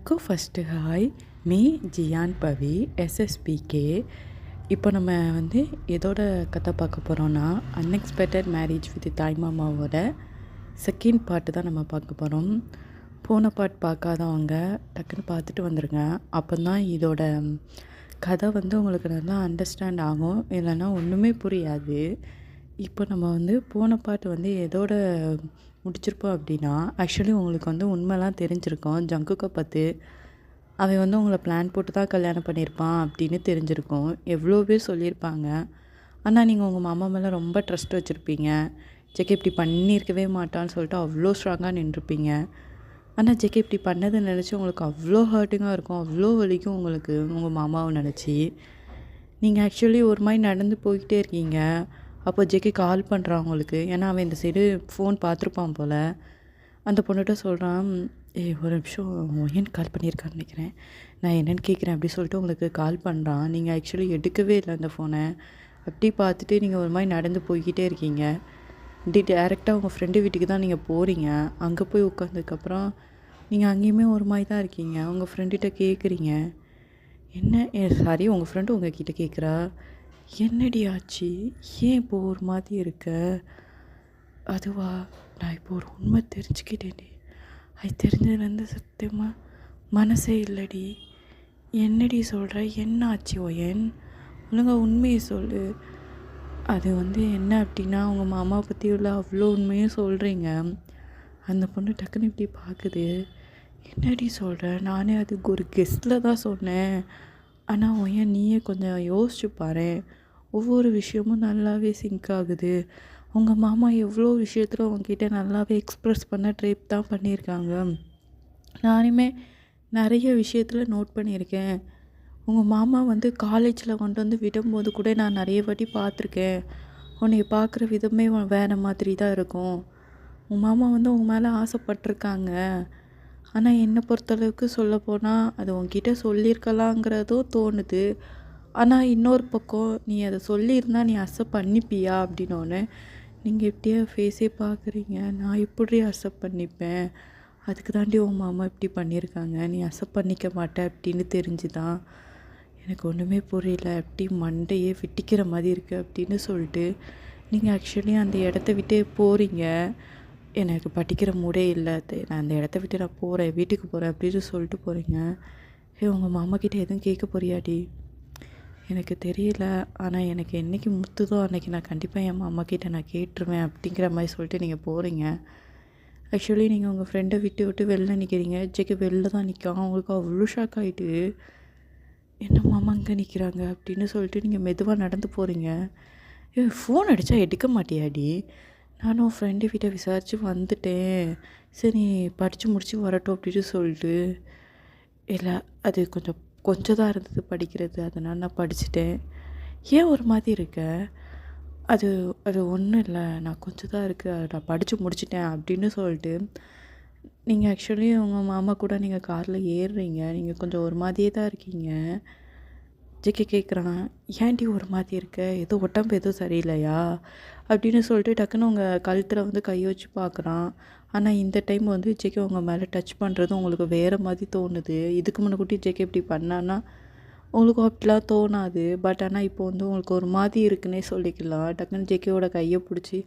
எல்லாருக்கும் first hi. மீ ஜியான் பவி எஸ்எஸ்பிகே. இப்போ நம்ம எதோட கதை பார்க்க போகிறோன்னா, அன்எக்ஸ்பெக்டட் மேரேஜ் வித் தாய்மாமாவோட செகண்ட் பார்ட்டு தான் நம்ம பார்க்க போகிறோம். போன பார்ட் பார்க்காதவங்க டக்குன்னு பார்த்துட்டு வந்துடுங்க. அப்போ தான் இதோட கதை உங்களுக்கு நல்லா அண்டர்ஸ்டாண்ட் ஆகும். இல்லைன்னா ஒன்றுமே புரியாது. இப்போ நம்ம போன பார்ட் எதோட முடிச்சிருப்போம் அப்படின்னா, ஆக்சுவலி உங்களுக்கு உண்மைலாம் தெரிஞ்சிருக்கும். ஜங்குக்கை பார்த்து அவன் உங்களை பிளான் போட்டு தான் கல்யாணம் பண்ணியிருப்பான் அப்படின்னு தெரிஞ்சிருக்கும். எவ்வளோ பேர் சொல்லியிருப்பாங்க. ஆனால் நீங்கள் உங்கள் மாமா மேலே ரொம்ப ட்ரஸ்ட் வச்சுருப்பீங்க. ஜெகே இப்படி பண்ணியிருக்கவே மாட்டான்னு சொல்லிட்டு அவ்வளோ ஸ்ட்ராங்காக நின்றுருப்பீங்க. ஆனால் ஜெகே இப்படி பண்ணதை நினச்சி உங்களுக்கு அவ்வளோ ஹர்ட்டிங்காக இருக்கும். அவ்வளோ வலிக்கும் உங்களுக்கு உங்கள் மாமாவை நினச்சி. நீங்கள் ஆக்சுவலி ஒரு மாதிரி நடந்து போய்கிட்டே இருக்கீங்க. அப்போ ஜெகே கால் பண்ணுறான் உங்களுக்கு. ஏன்னா அவன் இந்த சைடு ஃபோன் பார்த்துருப்பான் போல். அந்த பொண்ணுகிட்ட சொல்கிறான், ஒரு நிமிஷம் ஏன் கால் பண்ணியிருக்கான்னு நினைக்கிறேன், நான் என்னென்னு கேட்குறேன் அப்படி சொல்லிட்டு உங்களுக்கு கால் பண்ணுறான். நீங்கள் ஆக்சுவலி எடுக்கவே இல்லை அந்த ஃபோனை. அப்படி பார்த்துட்டு நீங்கள் ஒரு மாதிரி நடந்து போய்கிட்டே இருக்கீங்க. டேரெக்டாக உங்கள் ஃப்ரெண்டு வீட்டுக்கு தான் நீங்கள் போகிறீங்க. அங்கே போய் உட்காந்ததுக்கப்புறம் நீங்கள் அங்கேயுமே ஒரு மாதிரி தான் இருக்கீங்க. உங்கள் ஃப்ரெண்டுகிட்ட கேட்குறீங்க, என்ன சாரி உங்கள் ஃப்ரெண்டு உங்கள் கிட்டே கேட்குறா, என்னடி ஆச்சு, ஏன் இப்போ ஒரு மாதிரி இருக்க? அதுவா, நான் இப்போ ஒரு உண்மை தெரிஞ்சுக்கிட்டேன்டி. அது தெரிஞ்சதுலேருந்து சத்தியமாக மனசே இல்லடி. என்னடி சொல்கிற, என்ன ஆச்சு ஒயன், ஒழுங்கா உண்மையை சொல்லு. அது என்ன அப்படின்னா, உங்கள் மாமாவை பற்றி உள்ள அவ்வளோ உண்மையும் சொல்கிறீங்க. அந்த பொண்ணு டக்குன்னு இப்படி பார்க்குது. என்னடி சொல்கிற, நானே அதுக்கு ஒரு கெஸ்ட்டில் தான் சொன்னேன். ஆனால் ஒயன் நீயே கொஞ்சம் யோசிச்சு பாரு. ஒவ்வொரு விஷயமும் நல்லாவே சிங்க் ஆகுது. உங்கள் மாமா எவ்வளோ விஷயத்தில் உங்ககிட்ட நல்லாவே எக்ஸ்ப்ரெஸ் பண்ண ட்ரை தான் பண்ணியிருக்காங்க. நானுமே நிறைய விஷயத்தில் நோட் பண்ணியிருக்கேன். உங்கள் மாமா காலேஜில் கொண்டு விடும்போது கூட நான் நிறைய வாட்டி பார்த்துருக்கேன். உன்னை பார்க்குற விதமே வேறு மாதிரி தான் இருக்கும். உங்கள் மாமா உங்கள் மேலே ஆசைப்பட்டிருக்காங்க. ஆனால் என்னை பொறுத்தளவுக்கு சொல்லப்போனால் அது உங்ககிட்ட சொல்லியிருக்கலாங்கிறதும் தோணுது. ஆனால் இன்னொரு பக்கம் நீ அதை சொல்லியிருந்தா நீ அக்செப்ட் பண்ணிப்பியா அப்படின்னோடனே நீங்கள் எப்படியே ஃபேஸே பார்க்குறீங்க. நான் எப்படி அக்செப்ட் பண்ணிப்பேன்? அதுக்கு தாண்டி உன் மாமா இப்படி பண்ணியிருக்காங்க, நீ அக்செப்ட் பண்ணிக்க மாட்டேன் அப்படின்னு தெரிஞ்சுதான் எனக்கு ஒன்றுமே புரியல. எப்படி மண்டையே வெட்டிக்கிற மாதிரி இருக்குது அப்படின்னு சொல்லிட்டு நீங்கள் ஆக்சுவலி அந்த இடத்த விட்டே போகிறீங்க. எனக்கு படிக்கிற மூடே இல்லை, நான் அந்த இடத்த விட்டு நான் போகிறேன், வீட்டுக்கு போகிறேன் அப்படின்னு சொல்லிட்டு போகிறீங்க. உங்கள் மாமாக்கிட்ட எதுவும் கேட்க போறியாடி? எனக்கு தெரியல, ஆனால் எனக்கு என்றைக்கு முத்துதோ அன்றைக்கி நான் கண்டிப்பாக என் மாமாக்கிட்ட நான் கேட்டுருவேன் அப்படிங்கிற மாதிரி சொல்லிட்டு நீங்கள் போகிறீங்க. ஆக்சுவலி நீங்கள் உங்கள் ஃப்ரெண்டை விட்டு வெளில நிற்கிறீங்க. ஜெகே வெளில தான் நிற்கான். அவங்களுக்கு அவ்வளோ ஷாக் ஆகிட்டு, என்ன மாமா அங்கே நிற்கிறாங்க அப்படின்னு சொல்லிட்டு நீங்கள் மெதுவாக நடந்து போகிறீங்க. ஃபோன் அடித்தா எடுக்க மாட்டியாடி? நானும் ஃப்ரெண்டு வீட்டை விசாரித்து வந்துட்டேன், சரி படித்து முடித்து வரட்டும் அப்படின்னு சொல்லிட்டு. இல்லை, அது கொஞ்சம் தான் இருந்தது படிக்கிறது, அதனால் நான் படிச்சுட்டேன். ஏன் ஒரு மாதிரி இருக்க? அது அது ஒன்றும் இல்லை, நான் கொஞ்சம் தான் இருக்குது, அதை நான் படித்து முடிச்சிட்டேன் அப்படின்னு சொல்லிட்டு நீங்கள் ஆக்சுவலி உங்கள் மாமா கூட நீங்கள் காரில் ஏறுறீங்க. நீங்கள் கொஞ்சம் ஒரு மாதிரியே தான் இருக்கீங்க. ஜெகே கேட்குறான், ஏன்டி ஒரு மாதிரி இருக்க, ஏதோ உடம்பு எதுவும் சரியில்லையா அப்படின்னு சொல்லிட்டு டக்குன்னு உங்கள் கழுத்தில் கை வச்சு பார்க்குறான். ஆனால் இந்த டைம் ஜெகே உங்கள் மேலே டச் பண்ணுறது உங்களுக்கு வேறு மாதிரி தோணுது. இதுக்கு முன்னாடி ஜெகே இப்படி பண்ணான்னா உங்களுக்கு அப்படிலாம் தோணாது. பட் ஆனால் இப்போ உங்களுக்கு ஒரு மாதிரி இருக்குன்னே சொல்லிக்கலாம். டக்குன்னு ஜெகேவோட கையை பிடிச்சி,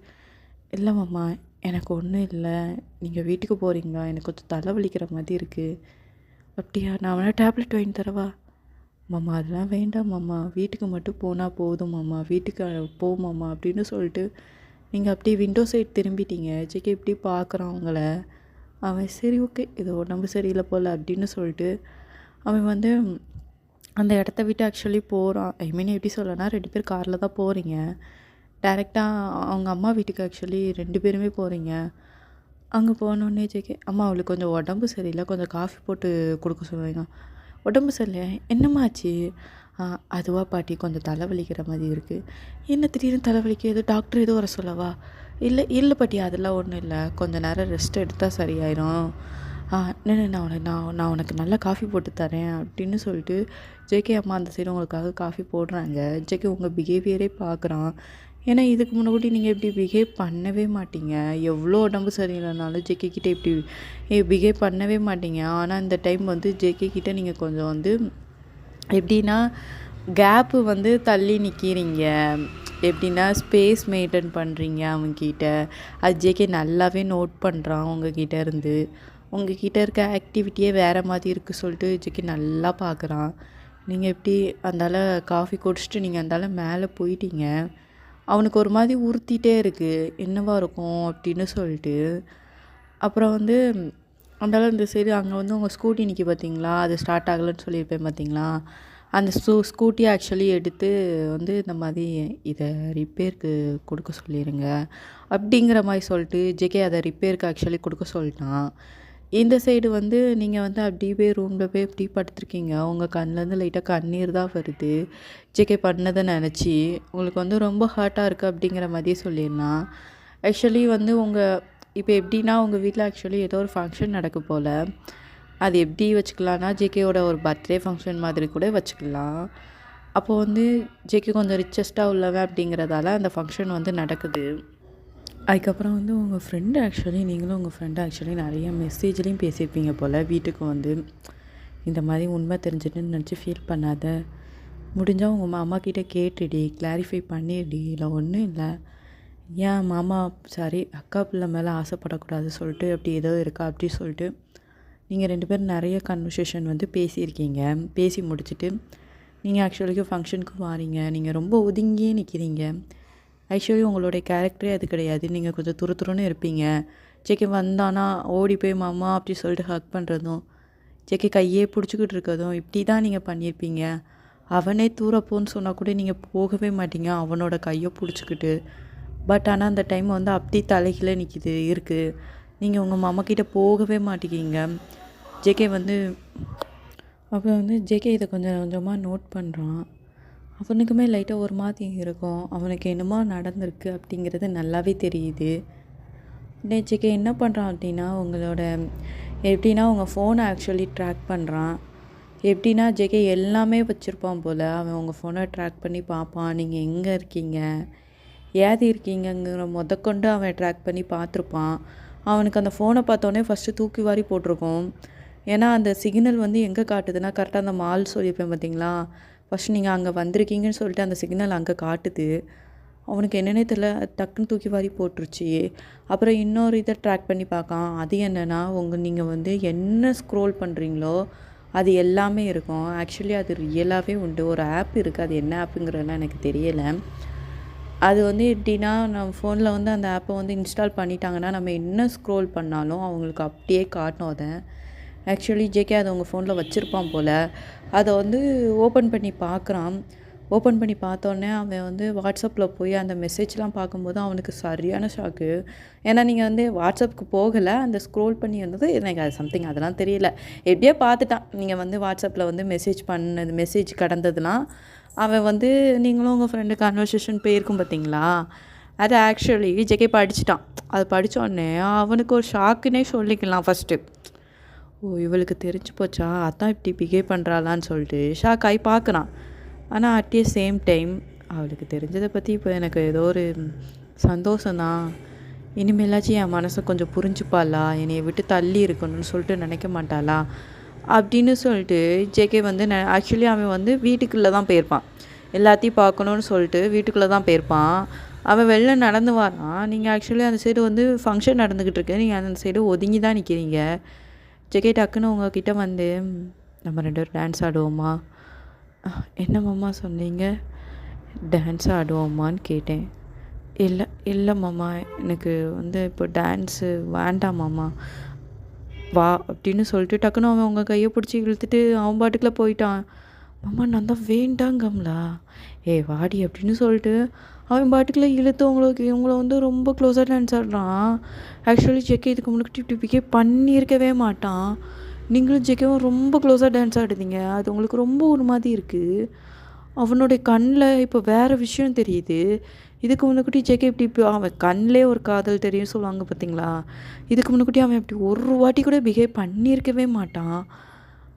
இல்லை மாமா எனக்கு ஒன்றும் இல்லை, நீங்கள் வீட்டுக்கு போகிறீங்களா, எனக்கு கொஞ்சம் தலைவலிக்கிற மாதிரி இருக்குது. அப்படியா, நான் வேணால் டேப்லெட் வாங்கி தரவா? மாமா அதெல்லாம் வேண்டாம் மாமா, வீட்டுக்கு மட்டும் போனால் போதும் மாமா, வீட்டுக்கு போ மாமா அப்படின்னு சொல்லிட்டு நீங்கள் அப்படியே விண்டோ சைட் திரும்பிட்டீங்க. ஜெகே இப்படி பார்க்குறான் உங்களை. அவன் சரி ஓகே, இது உடம்பு சரியில்லை போல் அப்படின்னு சொல்லிட்டு அவன் அந்த இடத்த விட்டு ஆக்சுவலி போகிறான். ஐ மீன் எப்படி சொல்லனா, 2 பேர் காரில் தான் போகிறீங்க. டைரெக்டாக அவங்க அம்மா வீட்டுக்கு ஆக்சுவலி 2 பேருமே போகிறீங்க. அங்கே போனோடனே ஜெகே, அம்மா அவளுக்கு கொஞ்சம் உடம்பு சரியில்லை, கொஞ்சம் காஃபி போட்டு கொடுக்க சொல்லுவாங்க. உடம்பு சரியில்லை, என்னம்மாச்சு? அதுவா பாட்டி, கொஞ்சம் தலைவலிக்கிற மாதிரி இருக்குது. என்ன திடீர்னு தலைவலிக்க, ஏதோ டாக்டர் எதுவும் வர சொல்லவா? இல்லை இல்லை பாட்டி, அதெல்லாம் ஒன்றும் இல்லை, கொஞ்சம் நேரம் ரெஸ்ட் எடுத்தால் சரியாயிடும். நான் உனக்கு நல்லா காஃபி போட்டு தரேன் அப்படின்னு சொல்லிட்டு ஜேகே அம்மா அந்த சைடு உங்களுக்காக காஃபி போடுறாங்க. ஜேகே உங்கள் பிஹேவியரே பார்க்குறான். ஏன்னா இதுக்கு முன்னாடி நீங்கள் இப்படி பிஹேவ் பண்ணவே மாட்டீங்க. எவ்வளோ உடம்பு சரியில்லைனாலும் ஜேகே கிட்ட இப்படி பிஹேவ் பண்ணவே மாட்டீங்க. ஆனால் இந்த டைம் வந்து ஜேகே கிட்ட நீங்கள் கொஞ்சம் வந்து எப்படின்னா கேப்பு வந்து தள்ளி நிற்கிறீங்க. எப்படின்னா ஸ்பேஸ் மெயின்டைன் பண்ணுறீங்க அவங்கக்கிட்ட. அது ஜேகே நல்லாவே நோட் பண்ணுறான் உங்ககிட்ட இருந்து. உங்ககிட்ட இருக்க ஆக்டிவிட்டியே வேறு மாதிரி இருக்குது சொல்லிட்டு ஜேகே நல்லா பார்க்குறான். நீங்கள் எப்படி அந்தால காஃபி குடிச்சிட்டு நீங்கள் அந்தால மேலே போயிட்டீங்க. அவனுக்கு ஒரு மாதிரி உறுத்திட்டே இருக்குது என்னவா இருக்கும் அப்படின்னு சொல்லிட்டு. அப்புறம் வந்து அந்தால இந்த சைடு அங்கே வந்து உங்கள் ஸ்கூட்டி நிற்கி பார்த்தீங்களா, அது ஸ்டார்ட் ஆகலைன்னு சொல்லியிருப்பேன் பார்த்தீங்களா, அந்த ஸ்கூட்டியை ஆக்சுவலி எடுத்து வந்து இந்த மாதிரி இதை ரிப்பேருக்கு கொடுக்க சொல்லிடுங்க அப்படிங்கிற மாதிரி சொல்லிட்டு ஜேகே அதை ரிப்பேருக்கு ஆக்சுவலி கொடுக்க சொல்லிட்டான். இந்த சைடு வந்து நீங்கள் வந்து அப்படியே போய் ரூமில் போய் இப்படி படுத்துருக்கீங்க. உங்கள் கண்ணிலேருந்து லைட்டாக கண்ணீர் தான் வருது ஜேகே பண்ணதை நினச்சி. உங்களுக்கு வந்து ரொம்ப ஹர்ட்டாக இருக்குது அப்படிங்கிற மாதிரியே சொல்லிடலாம். ஆக்சுவலி வந்து இப்போ எப்படின்னா உங்கள் வீட்டில் ஆக்சுவலி ஏதோ ஒரு ஃபங்க்ஷன் நடக்க போல். அது எப்படி வச்சுக்கலான்னா ஜேகேயோட ஒரு பர்த்டே ஃபங்க்ஷன் மாதிரி கூட வச்சுக்கலாம். அப்போது வந்து ஜேகே கொஞ்சம் ரிச்சஸ்ட்டாக உள்ளவன் அப்படிங்கிறதால அந்த ஃபங்க்ஷன் வந்து நடக்குது. அதுக்கப்புறம் வந்து உங்கள் ஃப்ரெண்டு ஆக்சுவலி நீங்களும் உங்கள் ஃப்ரெண்டு ஆக்சுவலி நிறைய மெசேஜ்லேயும் பேசியிருப்பீங்க போல். வீட்டுக்கு வந்து இந்த மாதிரி உண்மை தெரிஞ்சுட்டுன்னு நினச்சி ஃபீல் பண்ணாத, முடிஞ்சால் உங்கள் மாமா கிட்டே கேட்டுடி, கிளாரிஃபை பண்ணிடி. இல்லை ஒன்றும் இல்லை, ஏன் மாமா சாரி அக்கா பிள்ளை மேலே ஆசைப்படக்கூடாது சொல்லிட்டு அப்படி ஏதோ இருக்கா அப்படி சொல்லிட்டு நீங்கள் 2 பேரும் நிறைய கன்வர்சேஷன் வந்து பேசியிருக்கீங்க. பேசி முடிச்சுட்டு நீங்கள் ஆக்சுவலிக்கு ஃபங்க்ஷனுக்கு வாரீங்க. நீங்கள் ரொம்ப ஒதுங்கியே நிற்கிறீங்க. ஆக்சுவலி உங்களுடைய கேரக்டரே அது கிடையாது. நீங்கள் கொஞ்சம் துருன்னு இருப்பீங்க. ஜேகே வந்தானா ஓடி போய் மாமா அப்படி சொல்லிட்டு ஹக் பண்ணுறதும், ஜேகே கையே பிடிச்சிக்கிட்டு இருக்கிறதும் இப்படி தான் நீங்கள் பண்ணியிருப்பீங்க. அவனே தூரப்போன்னு சொன்னால் கூட நீங்கள் போகவே மாட்டீங்க அவனோட கையை பிடிச்சிக்கிட்டு. பட் ஆனால் அந்த டைம் வந்து அப்படி தலைகீழ இருக்குது. நீங்கள் உங்கள் மாமா கிட்டே போகவே மாட்டேங்கிங்க. ஜேகே வந்து அப்புறம் வந்து ஜேகே இதை கொஞ்சம் கொஞ்சமாக நோட் பண்ணுறான். அவனுக்குமே லைட்டாக ஒரு மாதிரி இருக்கும். அவனுக்கு என்னமோ நடந்திருக்கு அப்படிங்கிறது நல்லாவே தெரியுது. ஜேகே என்ன பண்ணுறான் அப்படின்னா உங்களோட எப்படின்னா உங்கள் ஃபோனை ஆக்சுவலி ட்ராக் பண்ணுறான். எப்படின்னா ஜேகே எல்லாமே வச்சுருப்பான் போல். அவன் உங்கள் ஃபோனை ட்ராக் பண்ணி பார்ப்பான். நீங்கள் எங்கே இருக்கீங்க, ஏது இருக்கீங்கங்கிற முதற்கொண்டு அவன் ட்ராக் பண்ணி பார்த்துருப்பான். அவனுக்கு அந்த ஃபோனை பார்த்தோன்னே ஃபஸ்ட்டு தூக்கி வாரி போட்டிருக்கோம். ஏன்னா அந்த சிக்னல் வந்து எங்கே காட்டுதுன்னா கரெக்டாக அந்த மால் சொல்லியிருப்பேன் பார்த்தீங்களா, ஃபஸ்ட்டு நீங்கள் அங்கே வந்திருக்கீங்கன்னு சொல்லிட்டு அந்த சிக்னல் அங்கே காட்டுது. அவனுக்கு என்னென்னே தெரியல, டக்குன்னு தூக்கி வாரி போட்டுருச்சு. அப்புறம் இன்னொரு இதை ட்ராக் பண்ணி பார்க்கான். அது என்னென்னா நீங்கள் வந்து என்ன ஸ்க்ரோல் பண்ணுறீங்களோ அது எல்லாமே இருக்கும். ஆக்சுவலி அது ரியலாகவே உண்டு. ஒரு ஆப் இருக்குது, அது என்ன ஆப்புங்கிறதெல்லாம் எனக்கு தெரியலை. அது வந்து எப்படின்னா நம்ம ஃபோனில் வந்து அந்த ஆப்பை வந்து இன்ஸ்டால் பண்ணிட்டாங்கன்னா நம்ம என்ன ஸ்க்ரோல் பண்ணாலும் அவங்களுக்கு அப்படியே காட்டும். அதை ஆக்சுவலி ஜேகே அதை உங்கள் ஃபோனில் வச்சுருப்பான் போல். அதை வந்து ஓப்பன் பண்ணி பார்க்குறான். ஓப்பன் பண்ணி பார்த்தோன்னே அவன் வந்து வாட்ஸ்அப்பில் போய் அந்த மெசேஜ்லாம் பார்க்கும்போது அவனுக்கு சரியான ஷாக்கு. ஏன்னா நீங்கள் வந்து வாட்ஸ்அப்புக்கு போகலை, அந்த ஸ்க்ரோல் பண்ணி வந்தது எனக்கு அது சம்திங் அதெல்லாம் தெரியல. எப்படியோ பார்த்துட்டான். நீங்கள் வந்து வாட்ஸ்அப்பில் வந்து மெசேஜ் கடந்ததுலாம் அவன் வந்து நீங்களும் உங்கள் ஃப்ரெண்டு கன்வர்சேஷன் போயிருக்கும் பார்த்தீங்களா, அது ஆக்சுவலி ஜேகே படிச்சிட்டான். அது படித்தோடனே அவனுக்கு ஒரு ஷாக்குன்னே சொல்லிக்கலாம். ஃபஸ்ட்டு இவளுக்கு தெரிஞ்சு போச்சா, அதான் இப்படி பிஹேவ் பண்ணுறாளான்னு சொல்லிட்டு ஷாக் ஆகி பார்க்குறான். ஆனால் அட் தி சேம் டைம் அவளுக்கு தெரிஞ்சதை பற்றி இப்போ எனக்கு ஏதோ ஒரு சந்தோஷம்தான். இனிமேலாச்சும் என் மனசை கொஞ்சம் புரிஞ்சுப்பாளா, என்னையை விட்டு தள்ளி இருக்கணும்னு சொல்லிட்டு நினைக்க மாட்டாளா அப்படின்னு சொல்லிட்டு ஜேகே வந்து ஆக்சுவலி அவன் வந்து வீட்டுக்குள்ளே தான் போயிருப்பான். எல்லாத்தையும் பார்க்கணுன்னு சொல்லிட்டு வீட்டுக்குள்ளே தான் போயிருப்பான். அவன் வெளில நடந்து வரான். நீங்கள் ஆக்சுவலி அந்த சைடு வந்து ஃபங்க்ஷன் நடந்துக்கிட்டு இருக்கு, நீங்கள் அந்த சைடு ஒதுங்கி தான் நிற்கிறீங்க. ஜேகே டக்குன்னு உங்ககிட்ட வந்து நம்ம 2 பேரும் டான்ஸ் ஆடுவோமா, என்ன மாமா சொன்னீங்க, டான்ஸ் ஆடுவோமான்னு கேட்டேன். இல்லை மாமா, எனக்கு வந்து இப்போ டான்ஸு வேண்டாம் மாமா, வா அப்படின்னு சொல்லிட்டு டக்குன்னு அவன் உங்கள் கையை பிடிச்சி இழுத்துட்டு அவன் பாட்டுக்குள்ளே போயிட்டான். மாமா நான் தான் வேண்டாங்கம்லா, வாடி அப்படின்னு சொல்லிட்டு அவன் பாட்டுக்குள்ளே இழுத்து இவங்கள வந்து ரொம்ப க்ளோஸாக டான்ஸ் ஆடுறான். ஆக்சுவலி ஜேகே இதுக்கு முன்னாடி இப்படி பிகே பண்ணியிருக்கவே மாட்டான். நீங்களும் ஜேகேவும் ரொம்ப க்ளோஸாக டான்ஸ் ஆடுதீங்க. அது உங்களுக்கு ரொம்ப ஒரு மாதிரி இருக்குது. அவனுடைய கண்ணில் இப்போ வேறு விஷயம் தெரியுது. இதுக்கு முன்னாடி ஜேகே இப்படி அவன் கண்ணிலே ஒரு காதல் தெரியும் சொல்லுவாங்க பார்த்தீங்களா, இதுக்கு முன்னாடி அவன் இப்படி ஒரு வாட்டி கூட பிஹேவ் பண்ணியிருக்கவே மாட்டான்.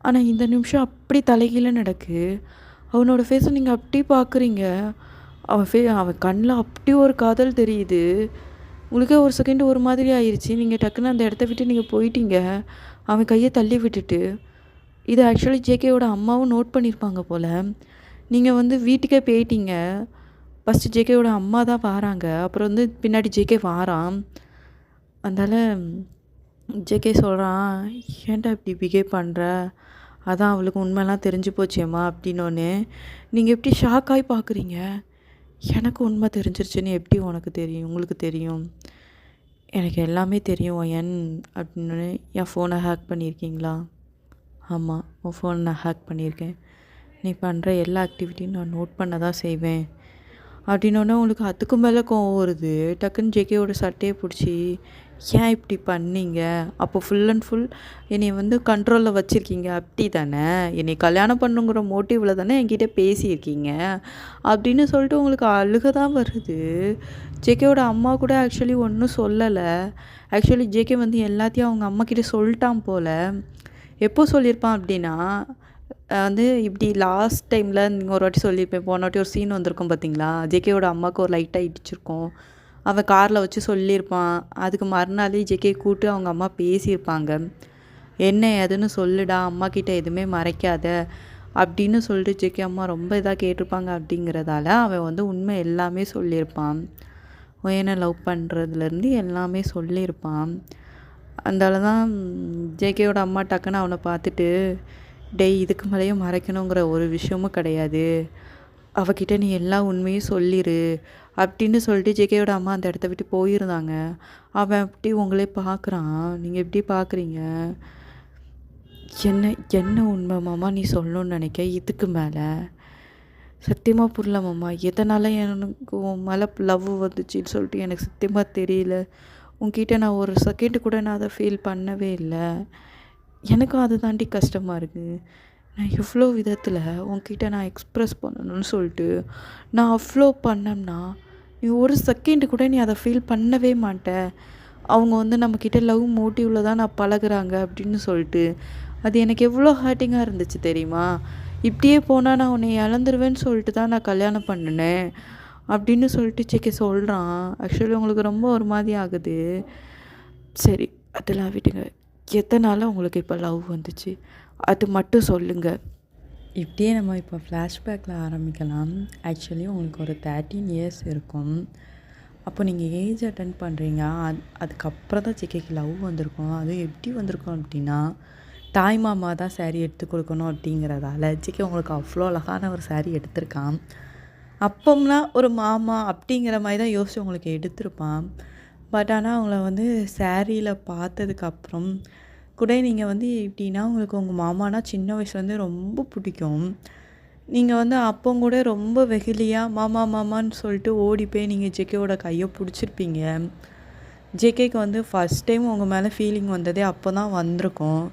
ஆனால் இந்த நிமிஷம் அப்படி தலைகீழ நடக்கு. அவனோட ஃபேஸை நீங்கள் அப்படி பார்க்குறீங்க. அவன் கண்ணில் அப்படி ஒரு காதல் தெரியுது. உங்களுக்கே ஒரு செகண்ட் ஒரு மாதிரி ஆயிடுச்சு. நீங்கள் டக்குன்னு அந்த இடத்த விட்டு நீங்கள் போயிட்டீங்க. அவன் கையை தள்ளி விட்டுட்டு. இது ஆக்சுவலி ஜேகேவோட அம்மாவும் நோட் பண்ணியிருப்பாங்க போல். நீங்கள் வந்து வீட்டுக்கே போயிட்டீங்க. ஃபஸ்ட்டு ஜேகேவோட அம்மா தான் வாராங்க. அப்புறம் வந்து பின்னாடி ஜேகே வாரான். அதனால் ஜேகே சொல்கிறான், ஏன்டா இப்படி பிஹேவ் பண்ணுற? அதான் அவளுக்கு உண்மைலாம் தெரிஞ்சு போச்சேம்மா அப்படின்னோடனே நீங்கள் எப்படி ஷாக் ஆகி பார்க்குறீங்க. எனக்கு உண்மை தெரிஞ்சிருச்சுன்னு எப்படி உங்களுக்கு தெரியும்? எனக்கு எல்லாமே தெரியும் என் அப்படின்னு. என் ஃபோனை ஹேக் பண்ணியிருக்கீங்களா? ஆமாம், உன் ஃபோனை நான் ஹேக் பண்ணியிருக்கேன். நீ பண்ணுற எல்லா ஆக்டிவிட்டியும் நான் நோட் பண்ண தான் செய்வேன் அப்படின்னோடனே உங்களுக்கு அதுக்கு மேலே கோவம் வருது. டக்குன்னு ஜேகேவோட சட்டையை பிடிச்சி, ஏன் இப்படி பண்ணீங்க? அப்போ ஃபுல் அண்ட் ஃபுல் என்னை வந்து கண்ட்ரோலில் வச்சுருக்கீங்க அப்படி தானே? என்னை கல்யாணம் பண்ணுங்கிற மோட்டிவில் தானே என்கிட்ட பேசியிருக்கீங்க அப்படின்னு சொல்லிட்டு உங்களுக்கு அழுக தான் வருது. ஜேகேவோட அம்மா கூட ஆக்சுவலி ஒன்றும் சொல்லலை. ஆக்சுவலி ஜேகே வந்து எல்லாத்தையும் அவங்க அம்மாக்கிட்ட சொல்லிட்டான் போல். எப்போ சொல்லியிருப்பான் அப்படின்னா வந்து இப்படி லாஸ்ட் டைமில் நீங்கள் ஒரு வாட்டி சொல்லியிருப்பேன். போன வாட்டி ஒரு சீன் வந்திருக்கும் பார்த்தீங்களா? ஜேகேவோட அம்மாவுக்கு ஒரு லைட்டாக இடிச்சிருக்கும். அவன் காரில் வச்சு சொல்லியிருப்பான். அதுக்கு மறுநாளே ஜேகே கூப்பிட்டு அவங்க அம்மா பேசியிருப்பாங்க. என்ன ஏதுன்னு சொல்லுடா, அம்மாக்கிட்ட எதுவுமே மறைக்காத அப்படின்னு சொல்லிட்டு ஜேகே அம்மா ரொம்ப இதாக கேட்டிருப்பாங்க. அப்படிங்கிறதால அவன் வந்து உண்மை எல்லாமே சொல்லியிருப்பான். ஒயனை லவ் பண்ணுறதுலேருந்து எல்லாமே சொல்லியிருப்பான். அதனால தான் ஜேகேவோட அம்மா டக்குன்னு அவனை பார்த்துட்டு, டேய் இதுக்கு மேலேயும் மறைக்கணுங்கிற ஒரு விஷயமும் கிடையாது, அவகிட்ட நீ எல்லா உண்மையும் சொல்லிடு அப்படின்னு சொல்லிட்டு ஜேகேவோட அம்மா அந்த இடத்த விட்டு போயிருந்தாங்க. அவன் அப்படி உங்களே பார்க்குறான். நீங்கள் எப்படி பார்க்குறீங்க? என்ன என்ன உண்மை மாமா நீ சொல்லணும்னு நினைக்க? இதுக்கு மேலே சத்தியமாக புரியல மாமா. எதனால் எனக்கு உன் மேலே லவ் வந்துச்சுன்னு சொல்லிட்டு எனக்கு சத்தியமாக தெரியல. உன்கிட்ட நான் ஒரு செகண்டு கூட நான் அதை ஃபீல் பண்ணவே இல்லை. எனக்கும் அது தாண்டி கஷ்டமாக இருக்குது. நான் எவ்வளோ விதத்தில் உன்கிட்ட நான் எக்ஸ்ப்ரெஸ் பண்ணணும்னு சொல்லிட்டு நான் அவ்வளோ பண்ணேன்னா நீ ஒரு செகண்டு கூட நீ அதை ஃபீல் பண்ணவே மாட்டேன். அவங்க வந்து நம்மக்கிட்ட லவ் மோட்டிவில் தான் நான் பழகுறாங்க அப்படின்னு சொல்லிட்டு அது எனக்கு எவ்வளோ ஹர்ட்டிங்காக இருந்துச்சு தெரியுமா? இப்படியே போனால் நான் உன்னை இழந்துருவேன்னு சொல்லிட்டு தான் நான் கல்யாணம் பண்ணினேன் அப்படின்னு சொல்லிட்டு ஜேகே சொல்கிறான். ஆக்சுவலி உங்களுக்கு ரொம்ப ஒரு மாதிரி ஆகுது. சரி, அதெல்லாம் விட்டுங்க. எத்தனால உங்களுக்கு இப்போ லவ் வந்துச்சு அது மட்டும் சொல்லுங்கள். இப்படியே நம்ம இப்போ ஃப்ளாஷ்பேக்கில் ஆரம்பிக்கலாம். ஆக்சுவலி உங்களுக்கு ஒரு 13 இயர்ஸ் இருக்கும். அப்போ நீங்கள் ஏஜ் அட்டன் பண்ணுறீங்க. அதுக்கப்புறம் தான் ஜேகேக்கு லவ் வந்திருக்கும். அது எப்படி வந்திருக்கும் அப்படின்னா, தாய் மாமா தான் சாரீ எடுத்து கொடுக்கணும் அப்படிங்கிறதால ஜேகே உங்களுக்கு அவ்வளோ அழகான ஒரு சாரீ எடுத்திருக்கான். அப்போம்னா ஒரு மாமா அப்படிங்கிற மாதிரி தான் யோசிச்சு உங்களுக்கு எடுத்திருப்பான். பட் ஆனால் அவங்கள வந்து சாரியில் பார்த்ததுக்கப்புறம் கூட நீங்கள் வந்து எப்படின்னா உங்களுக்கு உங்கள் மாமானா சின்ன வயசுலேருந்து ரொம்ப பிடிக்கும். நீங்கள் வந்து அப்போ கூட ரொம்ப வெகுலியாக மாமா மாமான்னு சொல்லிட்டு ஓடி போய் நீங்கள் ஜேகேவோட கையை பிடிச்சிருப்பீங்க. ஜேகேக்கு வந்து ஃபஸ்ட் டைம் உங்கள் மேலே ஃபீலிங் வந்ததே அப்போ தான் வந்திருக்கும்.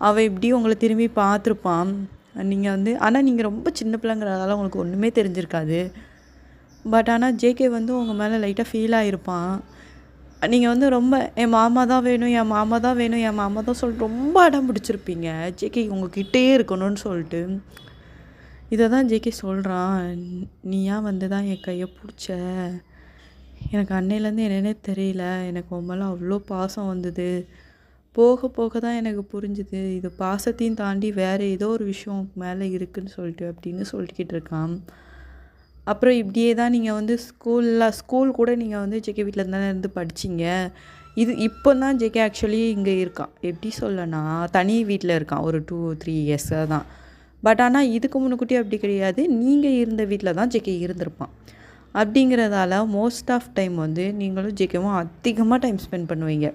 அவள் இப்படி உங்களை திரும்பி பார்த்துருப்பான். நீங்கள் வந்து ஆனால் நீங்கள் ரொம்ப சின்ன பிள்ளைங்கிறதால உங்களுக்கு ஒன்றுமே தெரிஞ்சிருக்காது. பட் ஆனால் ஜேகே வந்து உங்கள் மேலே லைட்டாக ஃபீல் ஆகிருப்பான். நீங்கள் வந்து ரொம்ப என் மாமா தான் வேணும், என் மாமா தான் வேணும், என் மாமா தான் சொல்லிட்டு ரொம்ப அடம் பிடிச்சிருப்பீங்க. ஜேகே உங்ககிட்டயே இருக்கணும்னு சொல்லிட்டு. இதை தான் ஜேகே சொல்கிறான். நீ ஏன் வந்து தான் என் கையை பிடிச்ச? எனக்கு அன்னையிலேருந்து என்னென்னே தெரியல. எனக்கு உன் மேலே அவ்வளோ பாசம் வந்தது. போக போக தான் எனக்கு புரிஞ்சுது இது பாசத்தையும் தாண்டி வேறு ஏதோ ஒரு விஷயம் மேலே இருக்குதுன்னு சொல்லிட்டு அப்படின்னு சொல்லிக்கிட்டு இருக்கான். அப்புறம் இப்படியே தான் நீங்கள் வந்து ஸ்கூல் கூட நீங்கள் வந்து ஜேகே வீட்டில் தானே இருந்து படிச்சிங்க. இப்போ தான் ஜேகே ஆக்சுவலி இங்கே இருக்கான். எப்படி சொல்லனா தனி வீட்டில் இருக்கான் ஒரு 2-3 இயர்ஸாக தான். பட் ஆனால் இதுக்கு முன்னுக்கூட்டி அப்படி கிடையாது. நீங்கள் இருந்த வீட்டில் தான் ஜேகே இருந்திருப்பான். அப்படிங்கிறதால மோஸ்ட் ஆஃப் டைம் வந்து நீங்களும் ஜேகேவும் அதிகமாக டைம் ஸ்பெண்ட் பண்ணுவீங்க.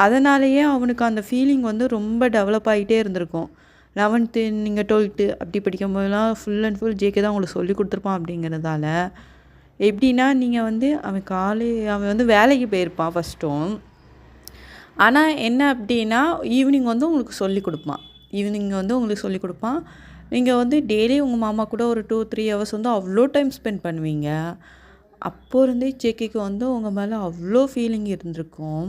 அதனாலேயே அவனுக்கு அந்த ஃபீலிங் வந்து ரொம்ப டெவலப் ஆகிட்டே இருந்திருக்கும். 11th நீங்கள் 12th அப்படி படிக்கும்போதெல்லாம் ஃபுல் அண்ட் ஃபுல் ஜேகே தான் உங்களுக்கு சொல்லி கொடுத்துருப்பான். அப்படிங்கிறதால எப்படின்னா நீங்கள் வந்து அவன் வந்து வேலைக்கு போயிருப்பான் ஃபஸ்ட்டும். ஆனால் என்ன அப்படின்னா ஈவினிங் வந்து உங்களுக்கு சொல்லி கொடுப்பான். நீங்கள் வந்து டெய்லி உங்கள் மாமா கூட ஒரு 2-3 ஹவர்ஸ் வந்து அவ்வளோ டைம் ஸ்பெண்ட் பண்ணுவீங்க. அப்போ இருந்தே ஜேகேக்கு வந்து உங்கள் மேலே அவ்வளோ ஃபீலிங் இருந்திருக்கும்.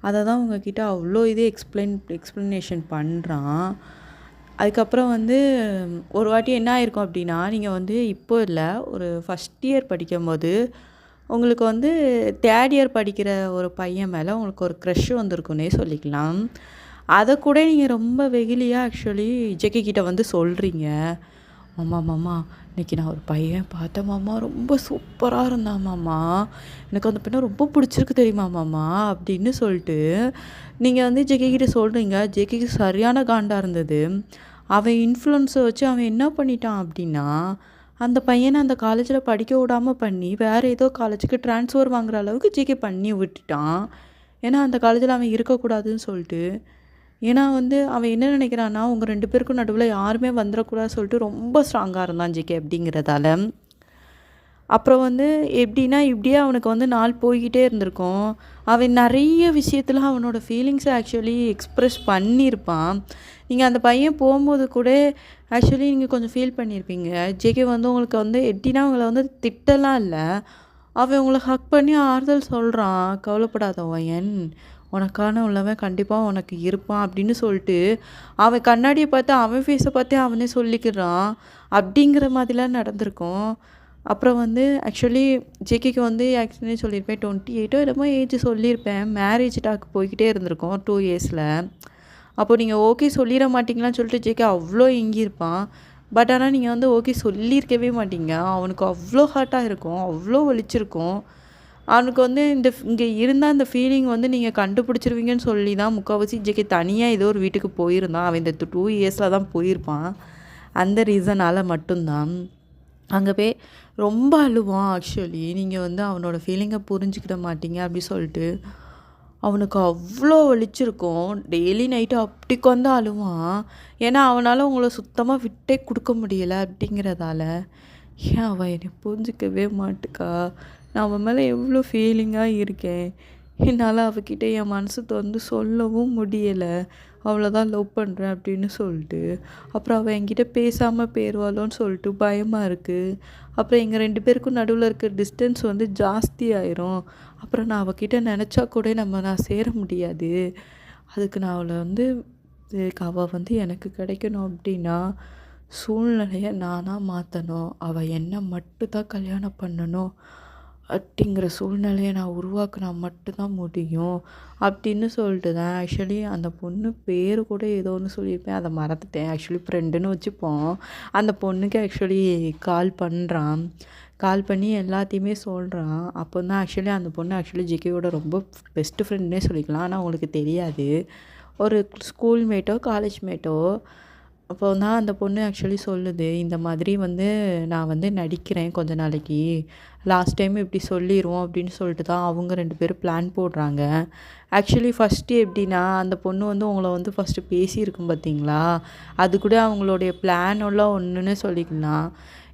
அதை தான் உங்ககிட்ட அவ்வளோ இதே எக்ஸ்ப்ளனேஷன் பண்ணுறான். அதுக்கப்புறம் வந்து ஒரு வாட்டி என்ன ஆயிருக்கும் அப்படின்னா, நீங்க வந்து இப்போ இல்ல, ஒரு ஃபர்ஸ்ட் இயர் படிக்கும்போது, உங்களுக்கு வந்து 3 இயர் படிக்கிற ஒரு பையன் மேல உங்களுக்கு ஒரு க்ரஷ் வந்திருக்குன்னே சொல்லிக்கலாம். அத கூட நீங்க ரொம்ப வெகுளியா ஆக்சுவலி ஜெகி கிட்ட வந்து சொல்றீங்க. "மாமா, மாமா இன்னைக்கு நான் ஒரு பையன் பார்த்தேன் மாமா. ரொம்ப சூப்பரா இருந்தான் மாமா. எனக்கு அந்த பையன ரொம்ப பிடிச்சிருக்கு தெரியுமா மாமா?" அப்படின்னு சொல்லிட்டு நீங்க வந்து ஜெகி கிட்ட சொல்றீங்க. ஜெகிக்கு சரியான காண்டா இருந்தது. அவன் இன்ஃப்ளூயன்ஸ வச்சு அவன் என்ன பண்ணிட்டான் அப்படின்னா, அந்த பையன அந்த காலேஜ்ல படிக்க விடாம பண்ணி, வேற ஏதோ காலேஜுக்கு ட்ரான்ஸ்ஃபர் வாங்குற அளவுக்கு ஜிகே பண்ணி விட்டுட்டான். ஏன்னா, அந்த காலேஜ்ல அவன் இருக்கக்கூடாதுன்னு சொல்ட்டு. ஏன்னா வந்து அவன் என்ன நினைக்கிறான்னா, உங்க 2 பேருக்கும் நடுவுல யாருமே வந்துறக்கூடாதுன்னு சொல்லிட்டு ரொம்ப ஸ்ட்ராங்கா இருந்தான் ஜிகே அப்படிங்கிறதால. அப்புறம் வந்து எப்படின்னா, இப்படியே அவனுக்கு வந்து நாள் போய்க்கிட்டே இருந்திருக்கும். அவன் நெறைய விஷயத்துல அவனோட ஃபீலிங்ஸ ஆக்சுவலி எக்ஸ்பிரஸ் பண்ணியிருப்பான். நீங்க அந்த பையன் போம்போது கூட ஆக்சுவலி நீங்க கொஞ்சம் ஃபீல் பண்ணியிருப்பீங்க. ஜேகே வந்து உங்களுக்கு வந்து எப்படின்னா, உங்கள வந்து திட்டலாம் இல்ல. அவன் உங்கள ஹக் பண்ணி ஆறுதல் சொல்றான். "கவலைப்படாத ஒயன். உனக்கான உள்ளவன் கண்டிப்பா உனக்கு இருப்பான்" அப்படின்னு சொல்லிட்டு, அவன் கண்ணாடிய பார்த்து அவன் ஃபேஸ பார்த்தே அவனே சொல்லிக்கிறான். அப்படிங்கிற மாதிரிலாம் நடந்திருக்கும். அப்புறம் வந்து ஆக்சுவலி ஜேகேக்கு வந்து ஆக்சுவலி சொல்லியிருப்பேன் 28 என்னமோ ஏஜ் சொல்லியிருப்பேன். மேரேஜ் டாக் போய்க்கிட்டே இருந்திருக்கும் 2 இயர்ஸ்ல. அப்போ நீங்க ஓகே சொல்லிற மாட்டீங்களான்னு சொல்லிட்டு ஜேகே அவ்ளோ ஏங்கியிருப்பான். பட் ஆனா நீங்க வந்து ஓகே சொல்லியிருக்கவே மாட்டீங்க. அவனுக்கு அவ்ளோ ஹர்ட்டா இருக்கும். அவ்ளோ வலிச்சிருக்கும். அவனுக்கு வந்து இங்க இருந்தா அந்த ஃபீலிங் வந்து நீங்க கண்டுபிடிச்சிருவீங்கன்னு சொல்லி தான் முக்காவாசி ஜேகே தனியா ஏதோ ஒரு வீட்டுக்கு போயிருந்தான். அவன் இந்த 2 இயர்ஸ்ல தான் போயிருப்பான். அந்த ரீசனால மட்டும் தான். அங்க போய் ரொம்ப அழுவான் ஆக்சுவலி. நீங்க வந்து அவனோட ஃபீலிங்க புரிஞ்சுக்கிட மாட்டீங்க அப்படி சொல்லிட்டு. அவனுக்கு அவ்ளோ வலிச்சிருக்கும். டெய்லி நைட்டு அப்படி உட்காந்து அழுவான். ஏன்னா, அவனால உங்கள சுத்தமா விட்டே குடுக்க முடியல அப்படிங்கிறதால. ஏன் அவ என்னை புரிஞ்சுக்கவே மாட்டுக்கா? நான் அவ மேல எவ்ளோ ஃபீலிங்கா இருக்கேன். என்னால அவகிட்ட என் மனசு தொறந்து சொல்லவும் முடியல. அவள தான் லவ் பண்றேன் அப்படின்னு சொல்லிட்டு. அப்புறம் அவ என்கிட்ட பேசாம போயிருவாளோன்னு சொல்லிட்டு பயமா இருக்கு. அப்புறம் எங்க 2 பேருக்கும் நடுவுல இருக்க டிஸ்டன்ஸ் வந்து ஜாஸ்தி ஆயிரும். அப்புறம் நான் அவகிட்ட நெனச்சா கூட நான் சேர முடியாது. அதுக்கு நான் அவள வந்து அவ வந்து எனக்கு கிடைக்கணும் அப்படின்னா, சூழ்நிலைய நானா மாத்தணும். அவ என்ன மட்டும் தான் கல்யாணம் பண்ணணும். அப்படிங்கிற சூழ்நிலைய நான் உருவாக்குனா மட்டும் தான் முடியும். அப்படின்னு சொல்லிட்டு தான் ஆக்சுவலி அந்த பொண்ணு பேரு கூட ஏதோ ஒண்ணு சொல்லியிருப்பேன். அத மறந்துட்டேன். ஆக்சுவலி ஃப்ரெண்டுன்னு வச்சுப்போம். அந்த பொண்ணுக்கு ஆக்சுவலி கால் பண்றான். கால் பண்ணி எல்லாத்தையுமே சொல்றான். அப்போ தான் ஆக்சுவலி அந்த பொண்ணு ஆக்சுவலி ஜிகேயோட ரொம்ப பெஸ்ட் ஃப்ரெண்ட்னே சொல்லிக்கலாம். ஆனா அவங்களுக்கு தெரியாது. ஒரு ஸ்கூல் மேட்டோ, காலேஜ் மேட்டோ. அப்போ தான் அந்த பொண்ணு ஆக்சுவலி சொல்லுது, "இந்த மாதிரி வந்து நான் வந்து நடிக்கிறேன் கொஞ்ச நாளைக்கு. லாஸ்ட் டைம் இப்படி சொல்லிருவோம்." அப்படின்னு சொல்லிட்டு தான் அவங்க 2 பேரும் பிளான் போடுறாங்க. ஆக்சுவலி ஃபர்ஸ்ட்டு எப்படின்னா, அந்த பொண்ணு வந்து உங்கள வந்து ஃபர்ஸ்ட்டு பேசியிருக்கும் பார்த்தீங்களா? அது கூட அவங்களுடைய பிளானெல்லாம் ஒண்ணுன்னு சொல்லிக்கலாம்.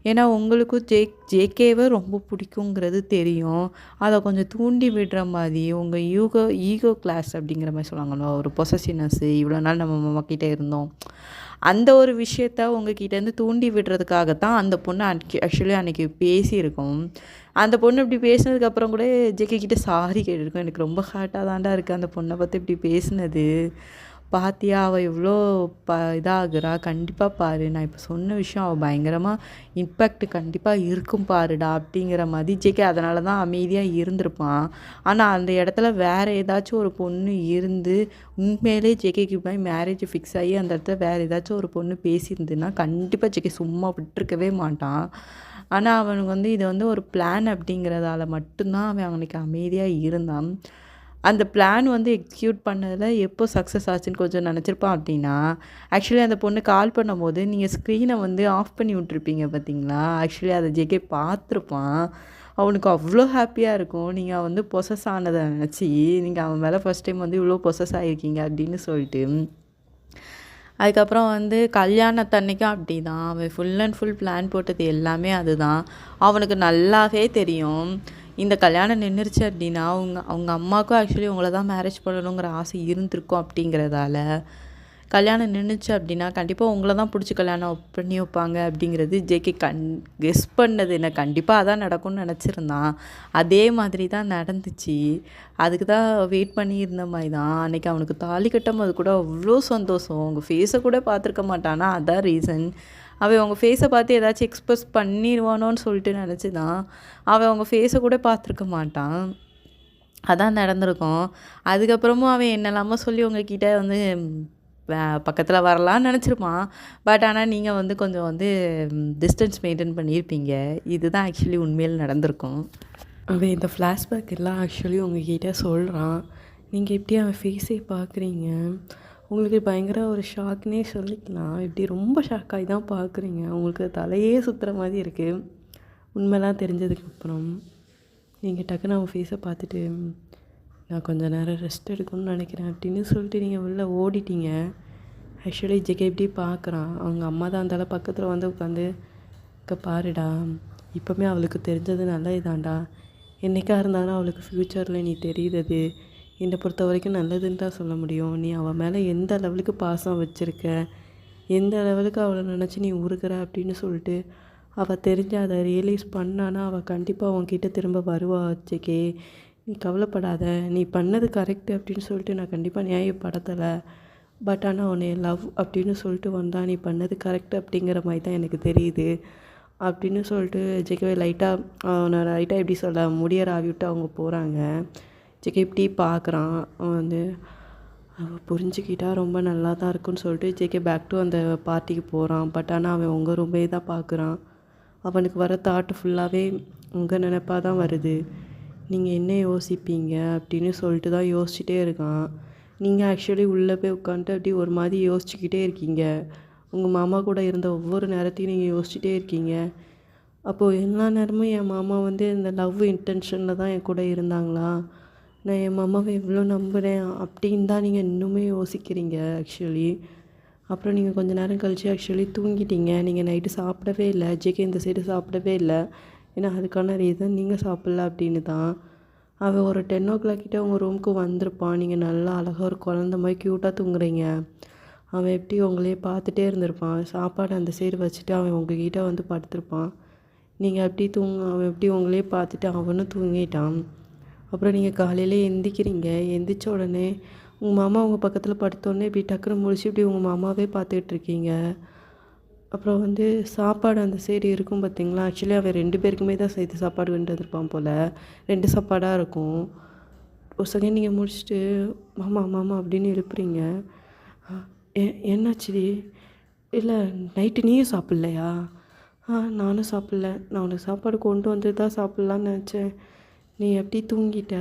ஏன்னா உங்களுக்கும் ஜேகேவ ரொம்ப பிடிக்குங்கிறது தெரியும். அத கொஞ்சம் தூண்டி விடுற மாரி, உங்க ஈகோ கிளாஸ் அப்படிங்கிற மாரி சொல்லுவாங்கல்ல, ஒரு பொசசிவ்னெஸ் இவ்வளோ நாள் நம்ம நம்மகிட்ட இருந்தோம். அந்த ஒரு விஷயத்த உங்ககிட்டேருந்து தூண்டி விடுறதுக்காக தான் அந்த பொண்ணு ஆக்சுவலி அன்னைக்கு பேசியிருக்கும். அந்த பொண்ணு இப்படி பேசினதுக்கப்புறம் கூட ஜேகே கிட்ட சாரி கேட்டிருக்கும். எனக்கு ரொம்ப ஹர்ட்டா தான்டா இருக்கு அந்த பொண்ண பார்த்து இப்படி பேசினது. பாத்தியா அவ எவ்வளோ இதாகுறா. கண்டிப்பா பாரு. நான் இப்ப சொன்ன விஷயம் அவ பயங்கரமா இம்பேக்ட் கண்டிப்பா இருக்கும் பாருடா அப்படிங்கிற மாதிரி ஜேகே அதனால தான் அமைதியா இருந்திருப்பான். ஆனா அந்த இடத்துல வேற ஏதாச்சும் ஒரு பொண்ணு இருந்து உண்மையிலே ஜேகேக்கு போய் மேரேஜ் ஃபிக்ஸ் ஆகி அந்த இடத்துல வேற ஏதாச்சும் ஒரு பொண்ணு பேசியிருந்துன்னா கண்டிப்பா ஜேகே சும்மா விட்டுருக்கவே மாட்டான். ஆனா அவனுக்கு வந்து இது வந்து ஒரு பிளான் அப்படிங்கிறதால மட்டும் தான் அவன் அன்னைக்கு அமைதியா இருந்தான். அந்த பிளான் வந்து எக்ஸிக்யூட் பண்ணதில எப்போ சக்ஸஸ் ஆச்சுன்னு கொஞ்சம் நெனச்சிருப்பான் அப்டின்னா, ஆக்சுவலி அந்த பொண்ணு கால் பண்ணும்போது, நீங்க ஸ்க்ரீன வந்து ஆஃப் பண்ணி விட்டுருப்பீங்க பார்த்தீங்களா? ஆக்சுவலி அத ஜேகே பார்த்துருப்பான். அவனுக்கு அவ்ளோ ஹேப்பியா இருக்கும். நீங்க வந்து பொசஸ் ஆனத நெனச்சு, நீங்க அவன் மேல ஃபர்ஸ்ட் டைம் வந்து இவ்ளோ பொசஸ் ஆயிருக்கீங்க அப்டின்னு சொல்லிட்டு. அதுக்கப்புறம் வந்து கல்யாணத்தன்னைக்கும் அப்படிதான். அவன் ஃபுல் அண்ட் ஃபுல் பிளான் போட்டது எல்லாமே அதுதான். அவனுக்கு நல்லாவே தெரியும். இந்த கல்யாணம் நின்னுருச்சு அப்படின்னா, அவங்க அவங்க அம்மாவுக்கும் ஆக்சுவலி உங்கள தான் மேரேஜ் பண்ணணுங்கிற ஆசை இருந்திருக்கும் அப்படிங்கிறதால, கல்யாணம் நின்றுச்சு அப்படின்னா கண்டிப்பாக உங்களை தான் பிடிச்சி கல்யாணம் பண்ணி வைப்பாங்க அப்படிங்கிறது ஜேகே கெஸ் பண்ணது என்ன, கண்டிப்பாக அதான் நடக்கும்னு நினச்சிருந்தான். அதே மாதிரி தான் நடந்துச்சு. அதுக்கு தான் வெயிட் பண்ணியிருந்த மாதிரி தான். அன்றைக்கி அவனுக்கு தாலி கட்டும்போது கூட அவ்வளோ சந்தோஷம். உங்கள் ஃபேஸை கூட பார்த்துருக்க மாட்டானா, அதான் ரீசன். அவன் அவங்க ஃபேஸை பார்த்து ஏதாச்சும் எக்ஸ்பிரஸ் பண்ணிடுவானோன்னு சொல்லிட்டு நினச்சி தான் அவன் அவங்க ஃபேஸை கூட பார்த்துருக்க மாட்டான். அதான் நடந்திருக்கும். அதுக்கப்புறமும் அவன் என்னெல்லாமோ சொல்லி உங்ககிட்ட வந்து பக்கத்தில் வரலான்னு நினச்சிருப்பான். பட் ஆனால் நீங்கள் வந்து கொஞ்சம் வந்து டிஸ்டன்ஸ் மெயின்டைன் பண்ணியிருப்பீங்க. இதுதான் ஆக்சுவலி உண்மையில் நடந்திருக்கும். அவன் இந்த ஃப்ளாஷ்பேக் எல்லாம் ஆக்சுவலி உங்ககிட்ட சொல்கிறான். நீங்கள் எப்படி அவன் ஃபேஸே பார்க்குறீங்க, உங்களுக்கு பயங்கர ஒரு ஷாக்னே சொல்லிக்கலாம். இப்படி ரொம்ப ஷாக்காகி தான் பார்க்குறீங்க. உங்களுக்கு தலையே சுற்றுற மாதிரி இருக்குது. உண்மைலாம் தெரிஞ்சதுக்கப்புறம் நீங்கள் டக்குன்னு அவன் ஃபேஸை பார்த்துட்டு நான் கொஞ்சம் நேரம் ரெஸ்ட் எடுக்கணும்னு நினைக்கிறேன் அப்படின்னு சொல்லிட்டு நீங்கள் உள்ளே ஓடிட்டீங்க. ஆக்சுவலி ஜெகே எப்படி பார்க்குறான், அவங்க அம்மா தான் அந்தால பக்கத்தில் வந்து உட்காந்து பாருடா, இப்போவுமே அவளுக்கு தெரிஞ்சது நல்ல இதாண்டா, என்றைக்கா இருந்தாலும் அவளுக்கு ஃப்யூச்சரில் நீ தெரியுறது என்னை பொறுத்த வரைக்கும் நல்லதுன்னு தான் சொல்ல முடியும். நீ அவள் மேலே எந்த லெவலுக்கு பாசம் வச்சுருக்க, எந்த லெவலுக்கு அவளை நினச்சி நீ உருகிற அப்படின்னு சொல்லிட்டு அவள் தெரிஞ்சு அதை ரியலைஸ் பண்ணானா அவள் கண்டிப்பாக உன்கிட்ட திரும்ப வருவா. ஜெகே, நீ கவலைப்படாத, நீ பண்ணது கரெக்டு அப்படின்னு சொல்லிட்டு நான் கண்டிப்பாக நியாயப்படுத்தலை. பட் ஆனால் உன்னை லவ் அப்படின்னு சொல்லிட்டு வந்தால் நீ பண்ணது கரெக்டு அப்படிங்கிற மாதிரி தான் எனக்கு தெரியுது அப்படின்னு சொல்லிட்டு ஜெகே லைட்டாக எப்படி சொல்ல முடியற ஆவி விட்டு அவங்க போகிறாங்க. ஜெகே இப்படி பார்க்குறான். அவன் வந்து அவள் புரிஞ்சுக்கிட்டா ரொம்ப நல்லா தான் இருக்குன்னு சொல்லிட்டு ஜேகே பேக் டு அந்த பார்ட்டிக்கு போகிறான். பட் ஆனால் அவன் உங்கள் ரூமே தான் பார்க்குறான். அவனுக்கு வர தாட்டு ஃபுல்லாகவே உங்கள் நினைப்பாக தான் வருது. நீங்கள் என்ன யோசிப்பீங்க அப்படின்னு சொல்லிட்டு தான் யோசிச்சுட்டே இருக்கான். நீங்கள் ஆக்சுவலி உள்ளே போய் உட்காந்துட்டு அப்படி ஒரு மாதிரி யோசிச்சுக்கிட்டே இருக்கீங்க. உங்கள் மாமா கூட இருந்த ஒவ்வொரு நேரத்தையும் நீங்கள் யோசிச்சுட்டே இருக்கீங்க. அப்போது எல்லா நேரமும் என் மாமா வந்து இந்த லவ் இன்டென்ஷனில் தான் என் கூட இருந்தாங்களா, நான் என் மாமாவை எவ்வளோ நம்புகிறேன் அப்படின்னு தான் நீங்கள் இன்னுமே யோசிக்கிறீங்க ஆக்சுவலி. அப்புறம் நீங்கள் கொஞ்சம் நேரம் கழித்து ஆக்சுவலி தூங்கிட்டீங்க. நீங்கள் நைட்டு சாப்பிடவே இல்லை. ஜேகே இந்த சைடு சாப்பிடவே இல்லை. ஏன்னா அதுக்கான ரீசன் நீங்கள் சாப்பிட்ல அப்படின்னு தான். அவன் ஒரு 10 o'clock கிட்டே உங்கள் ரூமுக்கு வந்திருப்பான். நீங்கள் நல்லா அழகாக ஒரு குழந்த மாதிரி க்யூட்டாக தூங்குறீங்க. அவன் எப்படி உங்களையே பார்த்துட்டே இருந்திருப்பான். சாப்பாடு அந்த சைடு வச்சுட்டு அவன் உங்ககிட்ட வந்து படுத்திருப்பான். நீங்கள் அப்படி அவன் எப்படி உங்களையே பார்த்துட்டு அவனும் தூங்கிட்டான். அப்புறம் நீங்கள் காலையிலே எந்திக்கிறீங்க. எந்திரிச்ச உடனே உங்கள் மாமா உங்கள் பக்கத்தில் படுத்தோடனே இப்படி டக்குன்னு முடிச்சு இப்படி உங்கள் மாமாவே பார்த்துக்கிட்டு இருக்கீங்க. அப்புறம் வந்து சாப்பாடு அந்த சைடு இருக்கும் பார்த்தீங்களா. ஆக்சுவலி அவன் 2 பேருக்குமே தான் சேர்த்து சாப்பாடு கொண்டு வந்திருப்பான் போல். 2 சாப்பாடாக இருக்கும். ஒரு செகண்ட் நீங்கள் முடிச்சுட்டு மாமா மாமா அப்படின்னு எழுப்புறீங்க. என்னாச்சுடி? இல்லை நைட்டு நீயும் சாப்பிட்லையா? நானும் சாப்பிட்ல. நான் உனக்கு சாப்பாடு கொண்டு வந்து தான் சாப்பிட்லான்னு நினச்சேன். நீ எப்படி தூங்கிட்ட?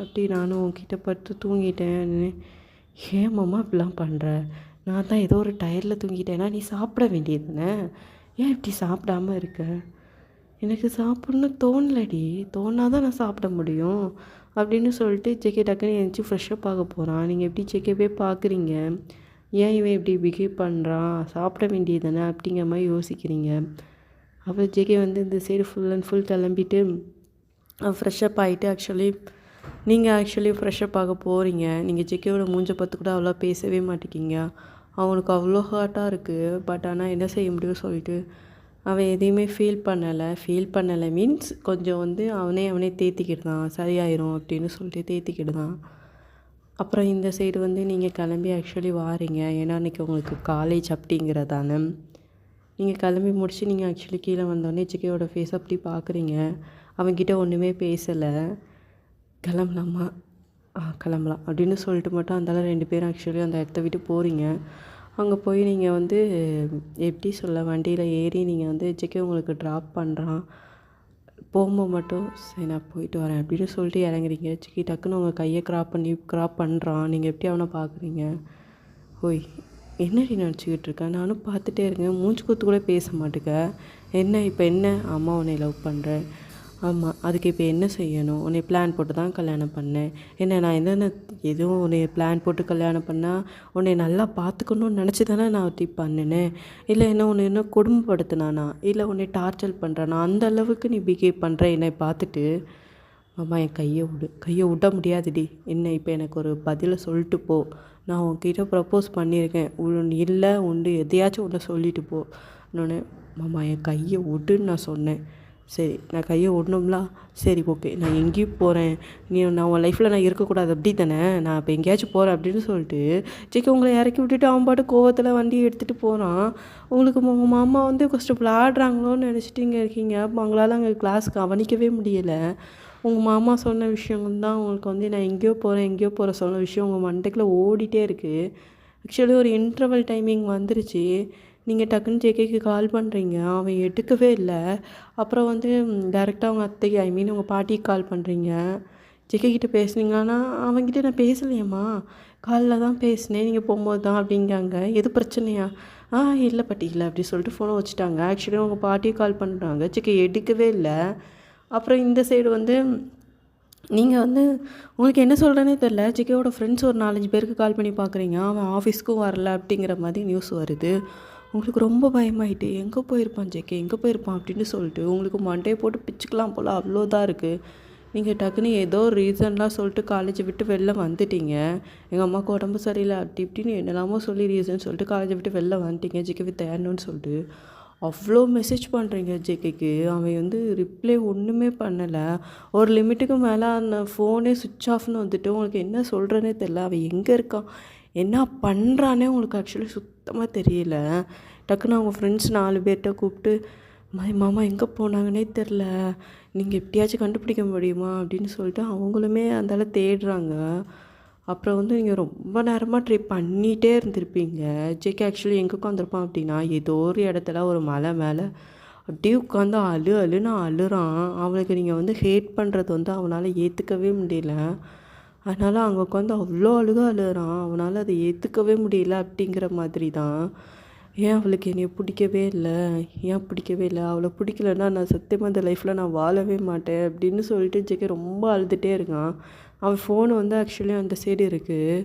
அப்படி நானும் உன்கிட்ட படுத்து தூங்கிட்டேன். ஏன் மாமா இப்படிலாம் பண்ணுற? நான் தான் ஏதோ ஒரு டயரில் தூங்கிட்டேன்னா நீ சாப்பிட வேண்டியது தானே? ஏன் இப்படி சாப்பிடாமல் இருக்க? எனக்கு சாப்பிட்ணுன்னு தோணலடி. தோணாதான் நான் சாப்பிட முடியும் அப்படின்னு சொல்லிட்டு ஜேகே டக்குன்னு எழுந்துச்சி ஃப்ரெஷ்ஷப் ஆக போகிறான். நீங்கள் எப்படி ஜேகேவே பார்க்குறீங்க? ஏன் இவன் இப்படி பிஹேவ் பண்ணுறான்? சாப்பிட வேண்டியது தானே அப்படிங்கிற மாதிரி யோசிக்கிறீங்க. அப்புறம் ஜேகே வந்து இந்த சைடு ஃபுல் அண்ட் ஃபுல் கிளம்பிட்டு ஃப்ரெஷ்ஷப் ஆகிட்டு நீங்கள் ஃப்ரெஷ்ஷப் ஆக போகிறீங்க. நீங்கள் ஜேகேவோட மூஞ்சை பார்த்து கூட அவ்வளோ பேசவே மாட்டேங்கிங்க. அவனுக்கு அவ்வளோ ஹார்ட்டாக இருக்குது. பட் ஆனால் என்ன செய்ய முடியும் சொல்லிட்டு அவன் எதையுமே ஃபீல் பண்ணலை மீன்ஸ் கொஞ்சம் வந்து அவனே தேத்திக்கிடுதான். சரியாயிரும் அப்படின்னு சொல்லிட்டு தேத்திக்கிடுதான். அப்புறம் இந்த சைடு வந்து நீங்கள் கிளம்பி ஆக்சுவலி வாரீங்க. ஏன்னா அன்றைக்கி உங்களுக்கு காலேஜ் அப்படிங்கிறதானே. நீங்கள் கிளம்பி முடிச்சு நீங்கள் ஆக்சுவலி கீழே வந்தோடனே ஜேகேவோட ஃபேஸ் அப்படி பார்க்குறீங்க. அவன்கிட்ட ஒன்றுமே பேசலை. கிளம்பலாமா? கிளம்பலாம் அப்படின்னு சொல்லிட்டு மட்டும் அந்தால 2 பேரும் ஆக்சுவலி அந்த இடத்த விட்டு போகிறீங்க. அங்கே போய் நீங்கள் வந்து எப்படி சொல்ல, வண்டியில் ஏறி நீங்கள் வந்து ஜேகே உங்களுக்கு ட்ராப் பண்ணுறான். போகும்போது மட்டும் சரி நான் போயிட்டு வரேன் அப்படின்னு சொல்லிட்டு இறங்குறீங்க. ஜேகே டக்குன்னு உங்கள் கையை க்ராப் பண்ணுறான். நீங்கள் எப்படி அவனை பார்க்குறீங்க? ஓய் என்னடி நினச்சிக்கிட்டு இருக்கேன்? நானும் பார்த்துட்டே இருக்கேன். மூஞ்சி குத்து கூட பேச மாட்டேங்க. இப்போ என்ன? அம்மா உன்னை லவ் பண்ணுறேன். ஆமாம், அதுக்கு இப்போ என்ன செய்யணும்? உன்னை பிளான் போட்டு தான் கல்யாணம் பண்ணேன். நான் எதுவும் உன்னை பிளான் போட்டு கல்யாணம் பண்ணால் உன்னை நல்லா பார்த்துக்கணுன்னு நினச்சி தானே நான் அப்படி பண்ணினேன். இல்லை உன்னை என்ன கொடுமைப்படுத்தினானா? இல்லை உன்னை டார்ச்சர் பண்ணுறானா? அந்த அளவுக்கு நீ பிஹேவ் பண்ணுற என்னை பார்த்துட்டு. மாமா என் கையை விட முடியாதுடி, என்ன இப்போ எனக்கு ஒரு பதிலை சொல்லிட்டு போ, நான் உன்கிட்ட ப்ரப்போஸ் பண்ணியிருக்கேன், இல்லை உண்டு எதையாச்சும் ஒன்று சொல்லிட்டு போ. இன்னொன்று, மாமா என் கையை விடுன்னு நான் சொன்னேன். சரி நான் கையை விடணும்ல, சரி ஓகே நான் எங்கேயும் போகிறேன், நான் உன் லைஃப்பில் நான் இருக்கக்கூடாது அப்படி தானே, நான் இப்போ எங்கேயாச்சும் போகிறேன் அப்படின்னு சொல்லிட்டு ஜேகே உங்களை இறக்கி விட்டுட்டு அவன் பாட்டு கோவத்தில் வண்டியை எடுத்துகிட்டு போகிறான். உங்களுக்கு உங்கள் மாமா வந்து ஃபஸ்ட்டு விளாடுறாங்களோன்னு நினச்சிட்டு இங்கே இருக்கீங்க. அவங்களால அங்கே கிளாஸ் கவனிக்கவே முடியலை. உங்கள் மாமா சொன்ன விஷயம் தான் உங்களுக்கு வந்து நான் எங்கேயோ போகிறேன் சொன்ன விஷயம் உங்கள் மண்டைக்குள்ளே ஓடிட்டே இருக்குது. ஆக்சுவலி ஒரு இன்டர்வல் டைமிங் வந்துருச்சு. நீங்கள் டக்குன்னு ஜேகேக்கு கால் பண்ணுறீங்க, அவன் எடுக்கவே இல்லை. அப்புறம் வந்து டேரெக்டாக அவங்க அத்தைக்கு உங்கள் பாட்டிக்கு கால் பண்ணுறீங்க. ஜேகே கிட்டே பேசுனீங்கன்னா, அவங்ககிட்ட நான் பேசலையம்மா, காலில் தான் பேசினேன், நீங்கள் போகும்போது தான் அப்படிங்காங்க. எது பிரச்சனையா? இல்லை பாட்டி இல்லை அப்படி சொல்லிட்டு ஃபோனை வச்சுட்டாங்க. ஆக்சுவலி அவங்க பாட்டியை கால் பண்ணுறாங்க, ஜேகே எடுக்கவே இல்லை. அப்புறம் இந்த சைடு வந்து நீங்கள் வந்து உங்களுக்கு என்ன சொல்கிறேனே தெரில. ஜேகேவோட ஃப்ரெண்ட்ஸ் ஒரு 4-5 பேருக்கு கால் பண்ணி பார்க்குறீங்க, அவன் ஆஃபீஸ்க்கும் வரல அப்படிங்கிற மாதிரி நியூஸ் வருது. உங்களுக்கு ரொம்ப பயமாயிட்டு, எங்கே போயிருப்பான் ஜேகே, எங்கே போயிருப்பான் அப்படின்னு சொல்லிட்டு உங்களுக்கு மண்டையை போட்டு பிச்சுக்கலாம் போல் அவ்வளோதான் இருக்குது. நீங்கள் டக்குன்னு ஏதோ ரீசன்லாம் சொல்லிட்டு காலேஜை விட்டு வெளில வந்துட்டீங்க. எங்கள் அம்மாவுக்கு உடம்பு சரியில்லை அப்படி இப்படின்னு என்னெல்லாமோ சொல்லி ரீசன் சொல்லிட்டு காலேஜை விட்டு வெளில வந்துட்டீங்க ஜேகே வித் ஏன்னு சொல்லிட்டு அவ்வளோ மெசேஜ் பண்ணுறீங்க ஜேகேக்கு. அவன் வந்து ரிப்ளை ஒன்றுமே பண்ணலை. ஒரு லிமிட்டுக்கு மேலே அந்த ஃபோனே சுவிட்ச் ஆஃப்னு வந்துட்டு உங்களுக்கு என்ன சொல்கிறேனே தெரில. அவன் எங்கே இருக்கான், என்ன பண்ணுறானே உங்களுக்கு ஆக்சுவலி சுத்தமாக தெரியல. டக்குன்னு அவங்க ஃப்ரெண்ட்ஸ் 4 பேர்கிட்ட கூப்பிட்டு, மாமா எங்கே போனாங்கன்னே தெரில, நீங்கள் எப்படியாச்சும் கண்டுபிடிக்க முடியுமா அப்படின்னு சொல்லிட்டு அவங்களுமே அந்தால தேடுறாங்க. அப்புறம் வந்து நீங்கள் ரொம்ப நேரமாக ட்ரை பண்ணிகிட்டே இருந்திருப்பீங்க. ஜேகே ஆக்சுவலி எங்கே உட்காந்துருப்பான் அப்படின்னா, ஏதோ ஒரு இடத்துல ஒரு மலை மேலே அப்படியே உட்காந்து அழுன்னு அழுறான். அவனுக்கு நீங்கள் வந்து ஹேட் பண்ணுறது வந்து அவனால் ஏற்றுக்கவே முடியல. அதனால் அங்கே உட்காந்து அவ்வளோ அழுகிறான். அவனால் அதை ஏற்றுக்கவே முடியல அப்படிங்கிற மாதிரி தான். ஏன் அவளுக்கு என்னைய பிடிக்கவே இல்லை, அவளை பிடிக்கலன்னா நான் சத்தியமாக இந்த லைஃப்பில் நான் வாழவே மாட்டேன் அப்படின்னு சொல்லிட்டு ஜேகே ரொம்ப அழுதுகிட்டே இருக்கான். அவன் ஃபோனு வந்து ஆக்சுவலி அந்த சைடு இருக்குது.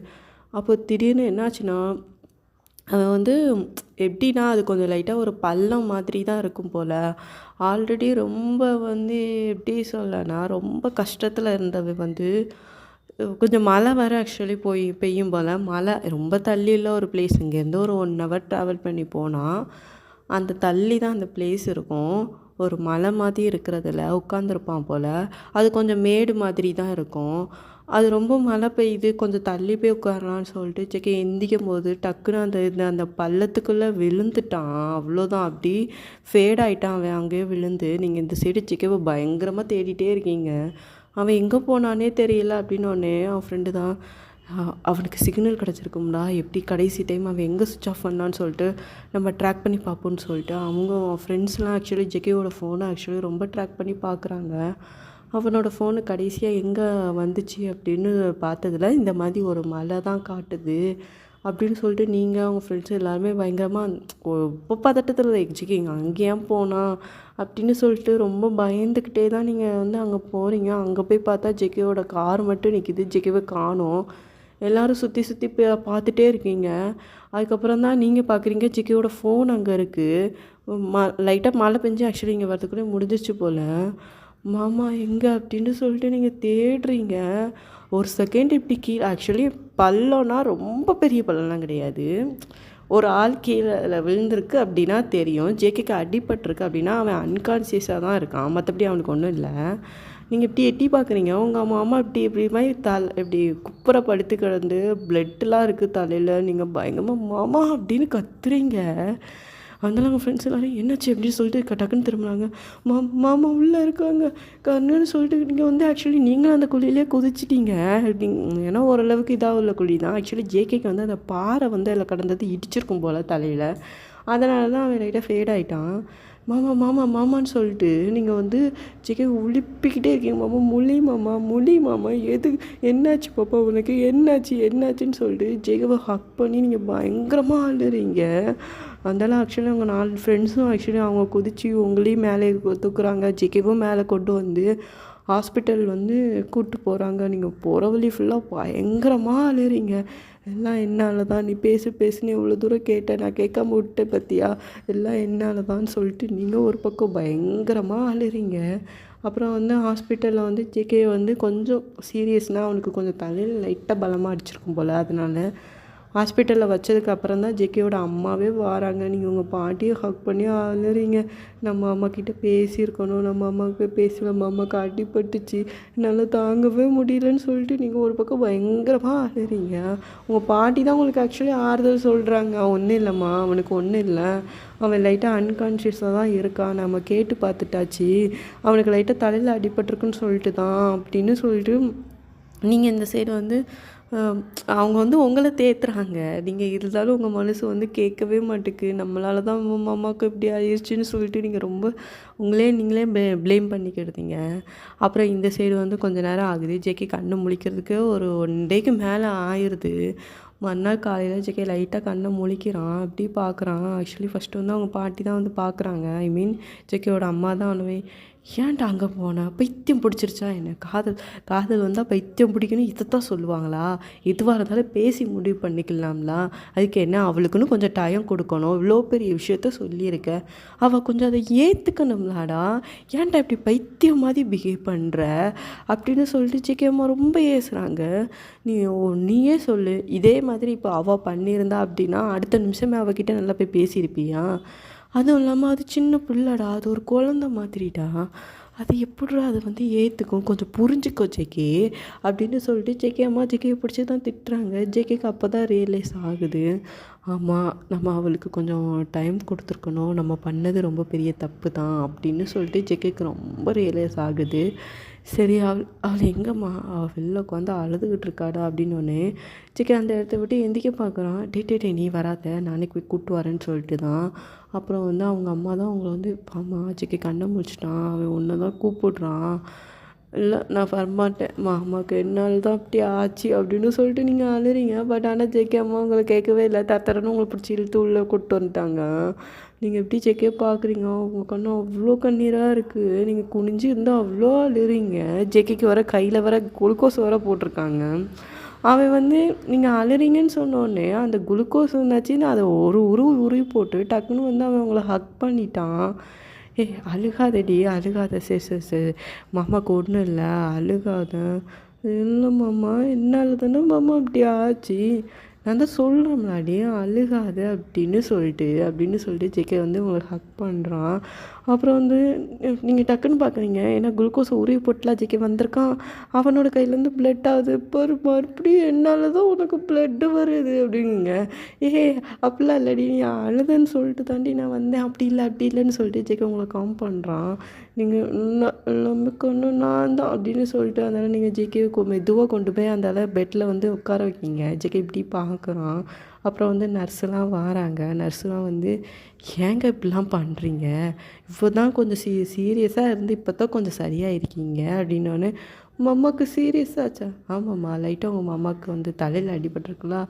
அப்போ திடீர்னு என்னாச்சுன்னா, அவன் வந்து எப்படின்னா அது கொஞ்சம் லைட்டாக ஒரு பள்ளம் மாதிரி தான் இருக்கும் போல். ஆல்ரெடி ரொம்ப வந்து எப்படி சொல்லனா ரொம்ப கஷ்டத்தில் இருந்தவன் வந்து கொஞ்சம் மழை வர ஆக்சுவலி பெய்யும் போல். மழை ரொம்ப தள்ளியில் ஒரு பிளேஸ், இங்கேருந்து ஒரு 1 hour ட்ராவல் பண்ணி போனால் அந்த தள்ளி தான் அந்த பிளேஸ் இருக்கும். ஒரு மலை மாதிரி இருக்கிறதுல உட்காந்துருப்பான் போல். அது கொஞ்சம் மேடு மாதிரி தான் இருக்கும். அது ரொம்ப மழை பெய்யுது, கொஞ்சம் தள்ளி போய் உட்காரலான்னு சொல்லிட்டு ஜேகே எந்திக்கும் போது டக்குன்னு அந்த பள்ளத்துக்குள்ளே விழுந்துட்டான். அவ்வளோதான், அப்படி ஃபேட் ஆகிட்டான் அவன் அங்கேயே விழுந்து. நீங்கள் இந்த சைடு ஜேகேவை பயங்கரமாக தேடிட்டே இருக்கீங்க. அவன் எங்கே போனானே தெரியல அப்படின்னோடனே அவன் ஃப்ரெண்டு தான், அவனுக்கு சிக்னல் கிடச்சிருக்கும்டா, எப்படி கடைசி டைம் அவன் எங்கே சுவிட்ச் ஆஃப் பண்ணான்னு சொல்லிட்டு நம்ம ட்ராக் பண்ணி பார்ப்போன்னு சொல்லிட்டு அவங்க ஃப்ரெண்ட்ஸ்லாம் ஆக்சுவலி ஜேகேவோட ஃபோனை ஆக்சுவலி ரொம்ப ட்ராக் பண்ணி பார்க்குறாங்க. அவனோட ஃபோனு கடைசியாக எங்கே வந்துச்சு அப்படின்னு பார்த்ததில் இந்த மாதிரி ஒரு மலை தான் காட்டுது அப்படின்னு சொல்லிட்டு நீங்கள் அவங்க ஃப்ரெண்ட்ஸ் எல்லாருமே பயங்கரமாக ரொம்ப பதட்டத்தில் எக்ஜிக்கிங்க. அங்கேயே போனால் அப்படின்னு சொல்லிட்டு ரொம்ப பயந்துக்கிட்டே தான் நீங்கள் வந்து அங்கே போகிறீங்க. அங்கே போய் பார்த்தா ஜேகேவோட கார் மட்டும் நிற்கிது, ஜேகேவை காணோம். எல்லோரும் சுற்றி சுற்றி பார்த்துட்டே இருக்கீங்க. அதுக்கப்புறம் தான் நீங்கள் பார்க்குறீங்க ஜேகேவோட ஃபோன் அங்கே இருக்குது. லைட்டாக மழை பெஞ்சு ஆக்சுவலி இங்கே வரதுக்குள்ளே முடிஞ்சிச்சு போல். மாமா எங்கே அப்படின்னு சொல்லிட்டு நீங்கள் தேடுறீங்க. ஒரு செகண்ட் இப்படி கீழே ஆக்சுவலி பள்ளம்னா ரொம்ப பெரிய பள்ளம்லாம் கிடையாது. ஒரு ஆள் கீழே விழுந்திருக்கு அப்படின்னா தெரியும். ஜேகேக்கு அடிபட்டிருக்கு அப்படின்னா அவன் அன்கான்சியஸாக தான் இருக்கான், மற்றபடி அவனுக்கு ஒன்றும் இல்லை. நீங்கள் இப்படி எட்டி பார்க்குறீங்க, உங்கள் மாமா இப்படி மாதிரி இப்படி குப்புற படுத்து கிடந்து பிளட்டெலாம் இருக்குது தலையில். நீங்கள் பயங்கரமாக மாமா அப்படின்னு கத்துறீங்க. அதனால அவங்க ஃப்ரெண்ட்ஸ் எல்லோரும் என்னாச்சு அப்படின்னு சொல்லிட்டு டக்குன்னு திரும்பினாங்க. மாமா உள்ளே இருக்காங்க கண்ணுன்னு சொல்லிட்டு நீங்கள் வந்து ஆக்சுவலி நீங்களும் அந்த குழியிலே குதிச்சிட்டிங்க. ஏன்னா ஓரளவுக்கு இதாக உள்ள குழி தான். ஆக்சுவலி ஜேகேக்கு வந்து அந்த பாறை வந்து அதில் கடந்தது இடிச்சிருக்கும் போல் தலையில். அதனால தான் அவன் லைட்டாக ஃபேட் ஆகிட்டான். மாமான்னு சொல்லிட்டு நீங்கள் வந்து ஜேகே உழுப்பிக்கிட்டே இருக்கீங்க. முழி மாமா எது என்னாச்சு பாப்பா உனக்கு என்னாச்சுன்னு சொல்லிட்டு ஜேகேவை ஹக் பண்ணி நீங்கள் பயங்கரமாக அழுறீங்க. அதெல்லாம் ஆக்சுவலி அவங்க 4 ஃப்ரெண்ட்ஸும் ஆக்சுவலி அவங்க குதித்து உங்களையும் மேலே தூக்குறாங்க. ஜேகேவும் மேலே கொண்டு வந்து ஹாஸ்பிட்டல் வந்து கூப்பிட்டு போகிறாங்க. நீங்கள் போகிற வழி ஃபுல்லாக பயங்கரமாக அழுறீங்க. எல்லாம் என்னால் தான், நீ பேசு பேசுன்னு இவ்வளோ தூரம் கேட்டேன், நான் கேட்காம விட்டேன் பார்த்தியா, எல்லாம் என்னால் தான்னு சொல்லிட்டு நீங்கள் ஒரு பக்கம் பயங்கரமாக அழுறீங்க. அப்புறம் வந்து ஹாஸ்பிட்டலில் வந்து ஜேகே வந்து கொஞ்சம் சீரியஸ்னால் அவனுக்கு கொஞ்சம் தலையில் லைட்டாக பலமாக அடிச்சிருக்கும் போல். அதனால ஹாஸ்பிட்டலில் வச்சதுக்கு அப்புறம் தான் ஜேகேயோட அம்மாவே வராங்க. நீங்கள் உங்கள் பாட்டியை ஹக் பண்ணி அழுறீங்க. நம்ம அம்மாக்கிட்ட பேசியிருக்கணும், நம்ம அம்மாவுக்கு பேசி நம்ம அம்மாவுக்கு அடிபட்டுச்சு, என்னால் தாங்கவே முடியலன்னு சொல்லிட்டு நீங்கள் ஒரு பக்கம் பயங்கரமாக அழுறீங்க. உங்கள் பாட்டி தான் உங்களுக்கு ஆக்சுவலி ஆறுதல் சொல்கிறாங்க. ஒன்றும் இல்லைம்மா, அவனுக்கு ஒன்றும் இல்லை, அவன் லைட்டாக அன்கான்ஷியஸாக தான் இருக்கான், நம்ம கேட்டு பார்த்துட்டாச்சு, அவனுக்கு லைட்டாக தலையில் அடிபட்டிருக்குன்னு சொல்லிட்டு தான் அப்படின்னு சொல்லிட்டு நீங்கள் இந்த சைடு வந்து அவங்க வந்து உங்களை தேத்துறாங்க. நீங்கள் இருந்தாலும் உங்கள் மனசு வந்து கேட்கவே மாட்டுக்கு. நம்மளால தான் அம்மாவுக்கு இப்படி ஆயிடுச்சுன்னு சொல்லிட்டு நீங்கள் ரொம்ப நீங்களே ப்ளேம் பண்ணிக்கிடுதீங்க. அப்புறம் இந்த சைடு வந்து கொஞ்ச நேரம் ஆகுது. ஜேகே கண்ணு முழிக்கிறதுக்கு ஒரு 1 டேக்கு மேலே ஆயிடுது. மறுநாள் காலையில் ஜேகே லைட்டாக கண்ணை முழிக்கிறான். அப்படி பார்க்குறான். ஆக்சுவலி ஃபஸ்ட்டு வந்து அவங்க பாட்டி தான் வந்து பார்க்குறாங்க. ஐ மீன் ஜேகேயோட அம்மா தான் அவனவே, ஏன்டா அங்கே போனேன், பைத்தியம் பிடிச்சிருச்சா என்ன, காதல் வந்தால் பைத்தியம் பிடிக்கணும் இதைத்தான் சொல்லுவாங்களா, எதுவாக இருந்தாலும் பேசி முடிவு பண்ணிக்கலாம்லா, அதுக்கு என்ன அவளுக்குன்னு கொஞ்சம் டைம் கொடுக்கணும், இவ்வளோ பெரிய விஷயத்த சொல்லியிருக்க, அவள் கொஞ்சம் அதை ஏற்றுக்கணும்லாடா, ஏன்டா இப்படி பைத்தியம் மாதிரி பிஹேவ் பண்ணுற அப்படின்னு சொல்லிட்டு ஜேகேம்மா ரொம்ப ஏசுகிறாங்க. நீயே சொல்லு, இதே மாதிரி இப்போ அவள் பண்ணியிருந்தா அப்படின்னா அடுத்த நிமிஷமே அவகிட்ட நல்லா போய் பேசியிருப்பியா? அதுவும் இல்லாமல் அது சின்ன பிள்ளைடா, அது ஒரு குழந்த மாதிரிடா, அது எப்படிடா அது வந்து ஏற்றுக்கும், கொஞ்சம் புரிஞ்சுக்கோ ஜேகே அப்படின்னு சொல்லிட்டு ஜேகே அம்மா ஜேகேயை பிடிச்சி தான் திட்டுறாங்க. ஜேகேக்கு அப்போ தான் ரியலைஸ் ஆகுது, ஆமாம் நம்ம அவளுக்கு கொஞ்சம் டைம் கொடுத்துருக்கணும், நம்ம பண்ணது ரொம்ப பெரிய தப்பு தான் அப்படின்னு சொல்லிட்டு ஜேகேக்கு ரொம்ப ரியலைஸ் ஆகுது. சரி அவள் எங்கம்மா, அவள் வெளில உட்காந்து அழுதுகிட்டு இருக்காடா அப்படின்னோடனே ஜேகே அந்த இடத்த விட்டு எந்திக்க பார்க்குறான். டே நீ வராத, நானே போய் கூப்பிட்டு வரேன்னு சொல்லிட்டு தான். அப்புறம் வந்து அவங்க அம்மா தான் அவங்கள வந்து, ஆமாம் ஜேகே கண்ணை முடிச்சிட்டான், அவன் ஒன்றை தான் கூப்பிடுறான், இல்லை நான் வரமாட்டேன், அம்மாவுக்கு என்னால் தான் அப்படி ஆச்சு அப்படின்னு சொல்லிட்டு நீங்கள் அழுறீங்க. பட் ஆனால் ஜேகே அம்மா உங்களை கேட்கவே இல்லை, தரன்னு உங்களை பிடிச்சி இழுத்து உள்ளே கூப்பிட்டு வந்துட்டாங்க. நீங்கள் எப்படி ஜேகே பார்க்குறீங்க, உங்கள் கண்ணு அவ்வளோ கண்ணீராக இருக்குது, நீங்கள் குனிஞ்சு இருந்தால் அவ்வளோ அழுறீங்க. ஜேகேக்கு வர கையில் வர குளுக்கோஸ் வர போட்டிருக்காங்க. அவன் வந்து நீங்கள் அழுறீங்கன்னு சொன்னோடனே அந்த குளுக்கோஸ் வந்தாச்சுன்னு அதை ஒரு உருவி போட்டு டக்குன்னு வந்து அவன் உங்களை ஹக் பண்ணிட்டான். அழுகாதடி அழுகாத, சரி மாமாக்கு ஒன்றும் இல்லை அழுகாத. இல்லை மாமா, என்னால் தானே மாமா அப்படி ஆச்சு, நான் தான் சொல்கிறேன்லாடி அழுகாத அப்படின்னு சொல்லிட்டு ஜேகே வந்து உங்களை ஹக் பண்ணுறான். அப்புறம் வந்து நீங்கள் டக்குன்னு பார்க்குறீங்க, ஏன்னா குளுக்கோஸை உருவி போட்டுலாம் ஜேகே வந்திருக்கான், அவனோட கையிலேருந்து பிளட் ஆகுது. மறுபடியும் என்னால் தான் உனக்கு பிளட்டு வருது அப்படிங்க. அப்படிலாம் இல்லடி, நீ அழுதுன்னு சொல்லிட்டு தாண்டி நான் வந்தேன், அப்படி இல்லைன்னு சொல்லிட்டு ஜேகே உங்களை காம் பண்ணுறான். நீங்கள் நமக்கு ஒன்று நான் தான் அப்படின்னு சொல்லிட்டு அதனால் நீங்கள் ஜேகேவை மெதுவாக கொண்டு போய் அந்த பெட்டில் வந்து உட்கார வைக்கிங்க. ஜேகே இப்படி பார்க்குறான். அப்புறம் வந்து நர்ஸெலாம் வராங்க. நர்ஸுலாம் வந்து, ஏங்க இப்படிலாம் பண்ணுறீங்க, இப்போ தான் கொஞ்சம் சீரியஸாக இருந்து இப்போ தான் கொஞ்சம் சரியாக இருக்கீங்க அப்படின்னோடனே, உங்கள் அம்மாவுக்கு சீரியஸ் ஆச்சா? ஆமாம்மா, லைட்டாக உங்கள் அம்மாவுக்கு வந்து தலையில் அடிபட்டிருக்குங்களா,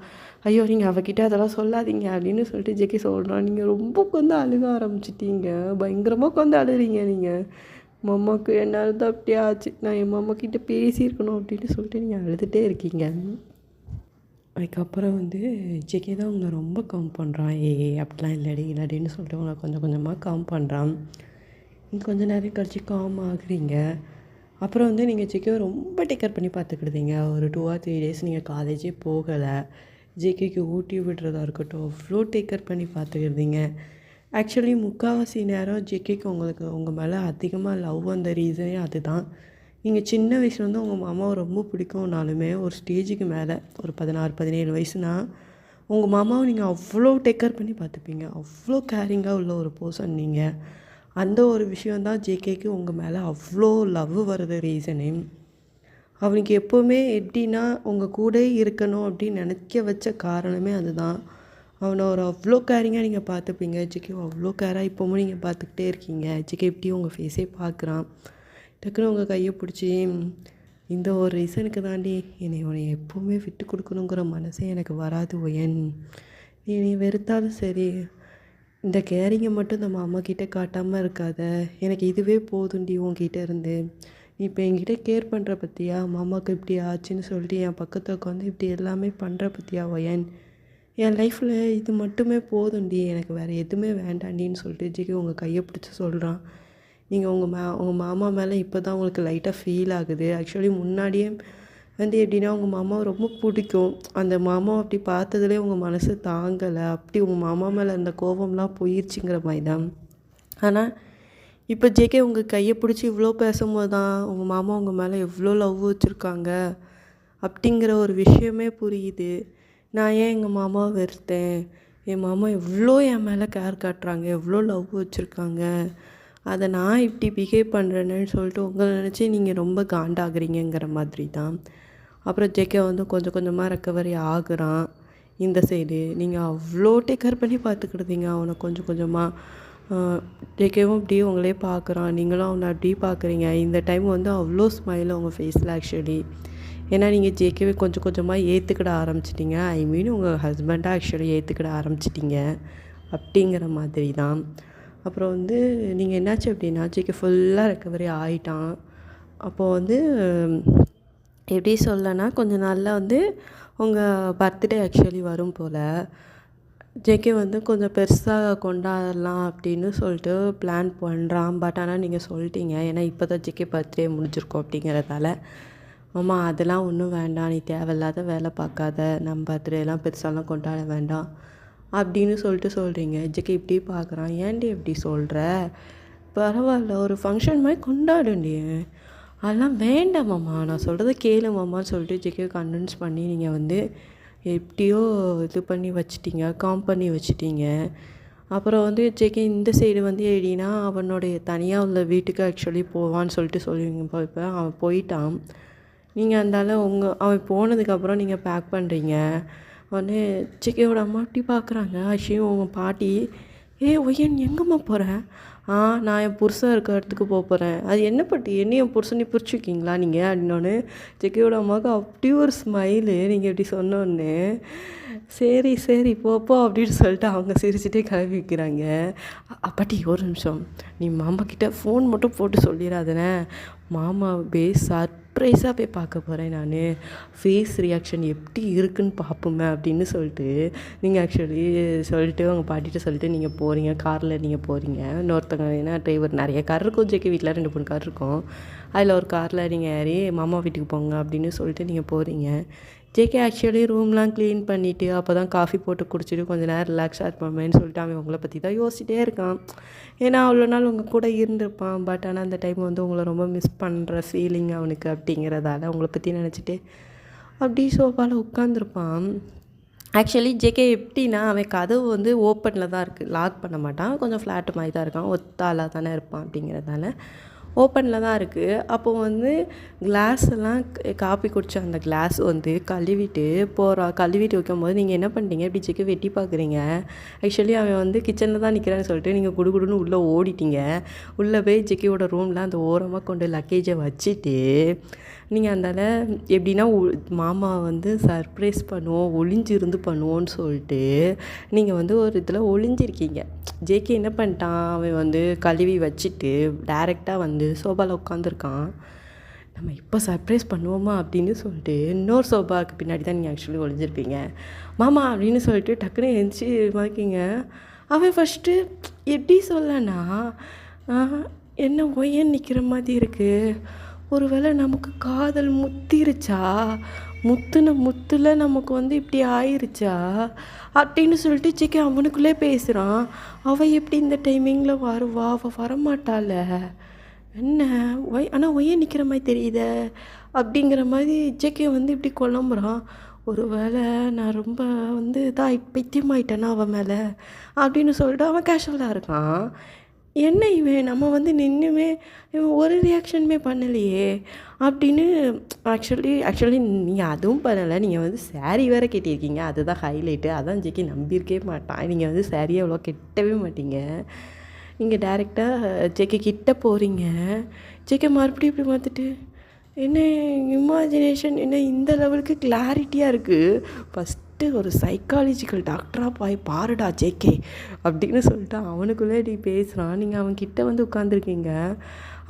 ஐயோ நீங்கள் அவகிட்ட அதெல்லாம் சொல்லாதீங்க அப்படின்னு சொல்லிட்டு ஜேகே சொல்கிறான். நீங்கள் ரொம்ப உட்காந்து அழுக ஆரம்பிச்சிட்டீங்க, பயங்கரமாக உட்காந்து அழுறீங்க நீங்கள். அம்மாவுக்கு என்னால் தான் அப்படி ஆச்சு, நான் என் அம்மாக்கிட்ட பேசியிருக்கணும் அப்படின்னு சொல்லிட்டு நீங்கள் அழுதுகிட்டே இருக்கீங்க. அதுக்கப்புறம் வந்து ஜேகே தான் உங்களை ரொம்ப காம் பண்ணுறான். அப்படிலாம் இல்லடின்னு சொல்லிட்டு உங்களை கொஞ்சம் கொஞ்சமாக காம் பண்ணுறான். நீங்கள் கொஞ்சம் நேரம் கழிச்சு காம் ஆகுறீங்க. அப்புறம் வந்து நீங்கள் ஜேகேவை ரொம்ப டேக்கர் பண்ணி பார்த்துக்கிடுதீங்க. ஒரு 2 or 3 days நீங்கள் காலேஜே போகலை. ஜேகேக்கு ஊட்டி விடுறதா இருக்கட்டும், அவ்வளோ டேக்கர் பண்ணி பார்த்துக்கிடுதீங்க. ஆக்சுவலி முக்கால்வாசி நேரம் ஜேகேக்கு உங்கள் மேலே அதிகமாக லவ் வந்த ரீசனே அதுதான். நீங்கள் சின்ன வயசுலேருந்து உங்கள் மாமாவை ரொம்ப பிடிக்கும்னாலுமே ஒரு ஸ்டேஜுக்கு மேலே ஒரு 16-17 வயசுனா உங்கள் மாமாவை நீங்கள் அவ்வளோ டேக்கர் பண்ணி பார்த்துப்பீங்க. அவ்வளோ கேரிங்காக உள்ள ஒரு பர்சன் நீங்கள். அந்த ஒரு விஷயந்தான் ஜேகேக்கு உங்கள் மேலே அவ்வளோ லவ் வர்றது ரீசனே. அவனுக்கு எப்போவுமே எப்படின்னா உங்கள் கூட இருக்கணும் அப்படின்னு நினைக்க வச்ச காரணமே அதுதான். அவனை ஒரு அவ்வளோ கேரிங்காக நீங்கள் பார்த்துப்பீங்க. ஜேகே அவ்வளோ கேராக இப்போவும் நீங்கள் பார்த்துக்கிட்டே இருக்கீங்க. ஜேகே எப்படி உங்கள் ஃபேஸே பார்க்குறான். டக்குன்னு உங்கள் கையை பிடிச்சி, இந்த ஒரு ரீசனுக்கு தாண்டி உன்னை எப்போவுமே விட்டு கொடுக்கணுங்கிற மனசே எனக்கு வராது ஒயன், நீ வெறுத்தாலும் சரி, இந்த கேரிங்கை மட்டும் நம்ம அம்மாக்கிட்ட காட்டாமல் இருக்காத, எனக்கு இதுவே போதுண்டி உன்கிட்ட இருந்து, நீ இப்போ என்கிட்ட கேர் பண்ணுற பற்றியா, மாமாவுக்கு இப்படி ஆச்சுன்னு சொல்லிட்டு என் பக்கத்தில் உட்காந்து இப்படி எல்லாமே பண்ணுற பற்றியா ஒயன், என் லைஃப்பில் இது மட்டுமே போதும்டி, எனக்கு வேறு எதுவுமே வேண்டாண்டின்னு சொல்லிட்டு ஜிகே உங்கள் கையை பிடிச்சி சொல்கிறான். நீங்கள் உங்கள் மாமா மேலே இப்போ தான் உங்களுக்கு லைட்டாக ஃபீல் ஆகுது. ஆக்சுவலி முன்னாடியே வந்து எப்படின்னா உங்கள் மாமாவை ரொம்ப பிடிக்கும். அந்த மாமாவை அப்படி பார்த்ததுலேயே உங்கள் மனசு தாங்கலை. அப்படி உங்கள் மாமா மேலே அந்த கோபம்லாம் போயிடுச்சுங்கிற மாதிரி தான். ஆனால் இப்போ ஜேகே உங்கள் கையை பிடிச்சி இவ்வளோ பேசும்போது தான் உங்கள் மாமா உங்கள் மேலே எவ்வளோ லவ் வச்சுருக்காங்க அப்படிங்கிற ஒரு விஷயமே புரியுது. நான் ஏன் எங்கள் மாமாவை வெறுத்தேன், என் மாமா எவ்வளோ என் மேலே கேர் காட்டுறாங்க, எவ்வளோ லவ் வச்சுருக்காங்க, அதை நான் இப்படி பிஹேவ் பண்ணுறேன்னு சொல்லிட்டு உங்களை நினச்சி நீங்கள் ரொம்ப காண்டாகிறீங்கிற மாதிரி தான். அப்புறம் ஜேகே வந்து கொஞ்சம் கொஞ்சமாக ரெக்கவரி ஆகுறான். இந்த சைடு நீங்கள் அவ்வளோ டேக் கேர் பண்ணி பார்த்துக்கிடுதீங்க அவனை. கொஞ்சம் கொஞ்சமாக ஜேகேவும் அப்படியே உங்களே பார்க்குறான், நீங்களும் அவனை அப்படியே பார்க்குறீங்க. இந்த டைம் வந்து அவ்வளோ ஸ்மைல் உங்கள் ஃபேஸில் ஆக்சுவலி. ஏன்னா நீங்கள் ஜேகேவே கொஞ்சம் கொஞ்சமாக ஏற்றுக்கிட ஆரம்பிச்சிட்டிங்க. ஐ மீன் உங்கள் ஹஸ்பண்டாக ஆக்சுவலி ஏற்றுக்கிட ஆரம்பிச்சிட்டிங்க அப்படிங்கிற மாதிரி தான். அப்புறம் வந்து நீங்கள் என்னாச்சு அப்படின்னா ஜேகே ஃபுல்லாக ரெக்கவரி ஆகிட்டான். அப்போது வந்து எப்படி சொல்லனா கொஞ்சம் நாளில் வந்து உங்கள் பர்த்டே ஆக்சுவலி வரும் போல். ஜேகே வந்து கொஞ்சம் பெருசாக கொண்டாடலாம் அப்படின்னு சொல்லிட்டு பிளான் பண்ணுறான். பட் ஆனால் நீங்கள் சொல்லிட்டீங்க, ஏன்னா இப்போ தான் ஜேகே பர்த்டே முடிஞ்சிருக்கோம் அப்படிங்கிறதால, ஆமாம் அதெல்லாம் ஒன்றும் வேண்டாம், நீ தேவையில்லாத வேலை பார்க்காத, நம்ம பர்த்டேலாம் பெருசாலாம் கொண்டாட வேண்டாம் அப்படின்னு சொல்லிட்டு சொல்கிறீங்க. ஜேகே இப்படி பார்க்குறான். ஏன்டி எப்படி சொல்கிற, பரவாயில்ல ஒரு ஃபங்க்ஷன் மாதிரி கொண்டாடுண்டி, அதெல்லாம் வேண்டாம் மாமா, நான் சொல்கிறத கேளு மாமான்னு சொல்லிட்டு ஜேகே கன்வின்ஸ் பண்ணி நீங்கள் வந்து எப்படியோ இது பண்ணி வச்சிட்டிங்க, காம் பண்ணி வச்சிட்டிங்க. அப்புறம் வந்து ஜேகே இந்த சைடு வந்து எப்படின்னா அவனுடைய தனியாக உள்ள வீட்டுக்கு ஆக்சுவலி போவான்னு சொல்லிட்டு சொல்லுவீங்க. இப்போ அவன் போயிட்டான். நீங்கள் அந்தால அவன் போனதுக்கப்புறம் நீங்கள் பேக் பண்ணுறீங்க. உடனே ஜேகேவோட அம்மா அப்படி பார்க்குறாங்க. ஆக்சுவலி உங்கள் பாட்டி, ஒய்யன் எங்கம்மா போகிறேன், நான் என் புருஷன் இருக்க இடத்துக்கு போகிறேன். அது என்ன பாட்டி, என்ன என் புருஷனை பிரிச்சுருக்கீங்களா நீங்கள் அப்படின்னோடனே ஜேகேவோட அம்மாவுக்கு அப்படி ஒரு ஸ்மைலு. நீங்கள் இப்படி சொன்னோடனே சரி சரி போப்போ அப்படின்னு சொல்லிட்டு அவங்க சிரிச்சுட்டே கிளம்பி வைக்கிறாங்க. பாட்டி ஒரு நிமிஷம், நீ மாமா கிட்டே ஃபோன் மட்டும் போட்டு சொல்லிடாதனே, மாமா சர்ப்ரைஸாக போய் பார்க்க போகிறேன் நான், ஃபேஸ் ரியாக்ஷன் எப்படி இருக்குன்னு பார்ப்போமே அப்படின்னு சொல்லிட்டு நீங்கள் ஆக்சுவலி சொல்லிட்டு உங்கள் பாட்டிகிட்ட சொல்லிட்டு நீங்கள் போகிறீங்க. காரில் நீங்கள் போகிறீங்க. இன்னொருத்தங்க ஏன்னா டிரைவர் நிறைய கார் இருக்கும் ஜேகே வீட்டில், 2-3 கார் இருக்கும். அதில் ஒரு காரில் நீங்கள் ஏறி மாமா வீட்டுக்கு போங்க அப்படின்னு சொல்லிட்டு நீங்கள் போகிறீங்க. ஜேகே ஆக்சுவலி ரூம்லாம் க்ளீன் பண்ணிவிட்டு அப்போ தான் காஃபி போட்டு குடிச்சிட்டு கொஞ்சம் நேரம் ரிலாக்ஸாக இருப்போமேன்னு சொல்லிட்டு அவன் உங்களை பற்றி தான் யோசிச்சிட்டே இருக்கான். ஏன்னா அவ்வளோ நாள் உங்கள் கூட இருந்திருப்பான். பட் ஆனால் அந்த டைம் வந்து உங்களை ரொம்ப மிஸ் பண்ணுற ஃபீலிங் அவனுக்கு அப்படிங்கிறதால உங்களை பற்றி நினச்சிட்டு அப்படி சோஃபாவில் உட்காந்துருப்பான். ஆக்சுவலி ஜேகே எப்படின்னா அவன் கதவு வந்து ஓப்பனில் தான் இருக்குது, லாக் பண்ண மாட்டான். கொஞ்சம் ஃப்ளாட்டு மாதிரி தான் இருக்கான், ஒத்தாலாக தானே இருப்பான் அப்படிங்கிறதால ஓப்பனில் தான் இருக்குது. அப்போது வந்து கிளாஸ் எல்லாம் காப்பி குடித்த அந்த கிளாஸ் வந்து கழுவிட்டு வைக்கும்போது நீங்கள் என்ன பண்ணிட்டீங்க, இப்படி ஜேகே வெட்டி பார்க்குறீங்க. ஆக்சுவலி அவன் வந்து கிச்சனில் தான் நிற்கிறான்னு சொல்லிட்டு நீங்கள் குடுகுடுன்னு உள்ளே ஓடிட்டீங்க. உள்ளே போய் ஜேகேவோட ரூமில் அந்த ஓரமாக கொண்டு லக்கேஜை வச்சுட்டு நீங்கள் அந்தால எப்படின்னா மாமா வந்து சர்ப்ரைஸ் பண்ணுவோம், ஒளிஞ்சிருந்து பண்ணுவோன்னு சொல்லிட்டு நீங்கள் வந்து ஒரு இதில் ஒளிஞ்சிருக்கீங்க. ஜேகே என்ன பண்ணிட்டான், அவன் வந்து கழுவி வச்சுட்டு டைரெக்டாக வந்து சோபாவில் உட்காந்துருக்கான். நம்ம இப்போ சர்ப்ரைஸ் பண்ணுவோமா அப்படின்னு சொல்லிட்டு இன்னொரு சோபாவுக்கு பின்னாடி தான் நீங்கள் ஆக்சுவலி ஒளிஞ்சிருப்பீங்க. மாமா அப்படின்னு சொல்லிட்டு டக்குன்னு எழுந்திரிச்சி வாக்கிங்க. அவன் ஃபஸ்ட்டு எப்படி சொல்லனா, என்ன ஒய்யன்னு நிற்கிற மாதிரி இருக்குது, ஒருவேளை நமக்கு காதல் முத்திருச்சா, முத்துல நமக்கு வந்து இப்படி ஆயிருச்சா அப்படின்னு சொல்லிட்டு ஜேகே அவனுக்குள்ளே பேசுகிறான். அவள் எப்படி இந்த டைமிங்கில் வருவா, அவள் வரமாட்டாள என்ன ஆனால் ஒய்யே நிற்கிற மாதிரி தெரியுதே அப்படிங்கிற மாதிரி ஜேகே வந்து இப்படி குழம்புறான். ஒரு வேளை நான் ரொம்ப வந்து பைத்தியமாயிட்டேன்னா அவன் மேலே அப்படின்னு சொல்லிட்டு அவன் கேஷுவலாக இருக்கான். என்ன இவன் நம்ம வந்து நின்றுமே இவன் ஒரு ரியாக்ஷனுமே பண்ணலையே அப்படின்னு ஆக்சுவலி நீங்கள் அதுவும் பண்ணலை. நீங்கள் வந்து சாரீ வேறு கட்டியிருக்கீங்க, அதுதான் ஹைலைட்டு. அதான் ஜேகே நம்பியிருக்கவே மாட்டான். நீங்கள் வந்து சாரியை அவ்வளோ கட்டவே மாட்டீங்க. நீங்கள் டைரெக்டாக ஜேகே கிட்ட போகிறீங்க. ஜேகே மறுபடியும் இப்படி பார்த்துட்டு என்ன இமேஜினேஷன் என்ன இந்த லெவலுக்கு கிளாரிட்டியாக இருக்குது. ஃபஸ்ட் ஃபஸ்ட்டு ஒரு சைக்காலஜிக்கல் டாக்டராக போய் பாருடா ஜேகே அப்படின்னு சொல்லிட்டு அவனுக்குள்ளே இப்படி பேசுகிறான். நீங்கள் அவன்கிட்ட வந்து உட்காந்துருக்கீங்க.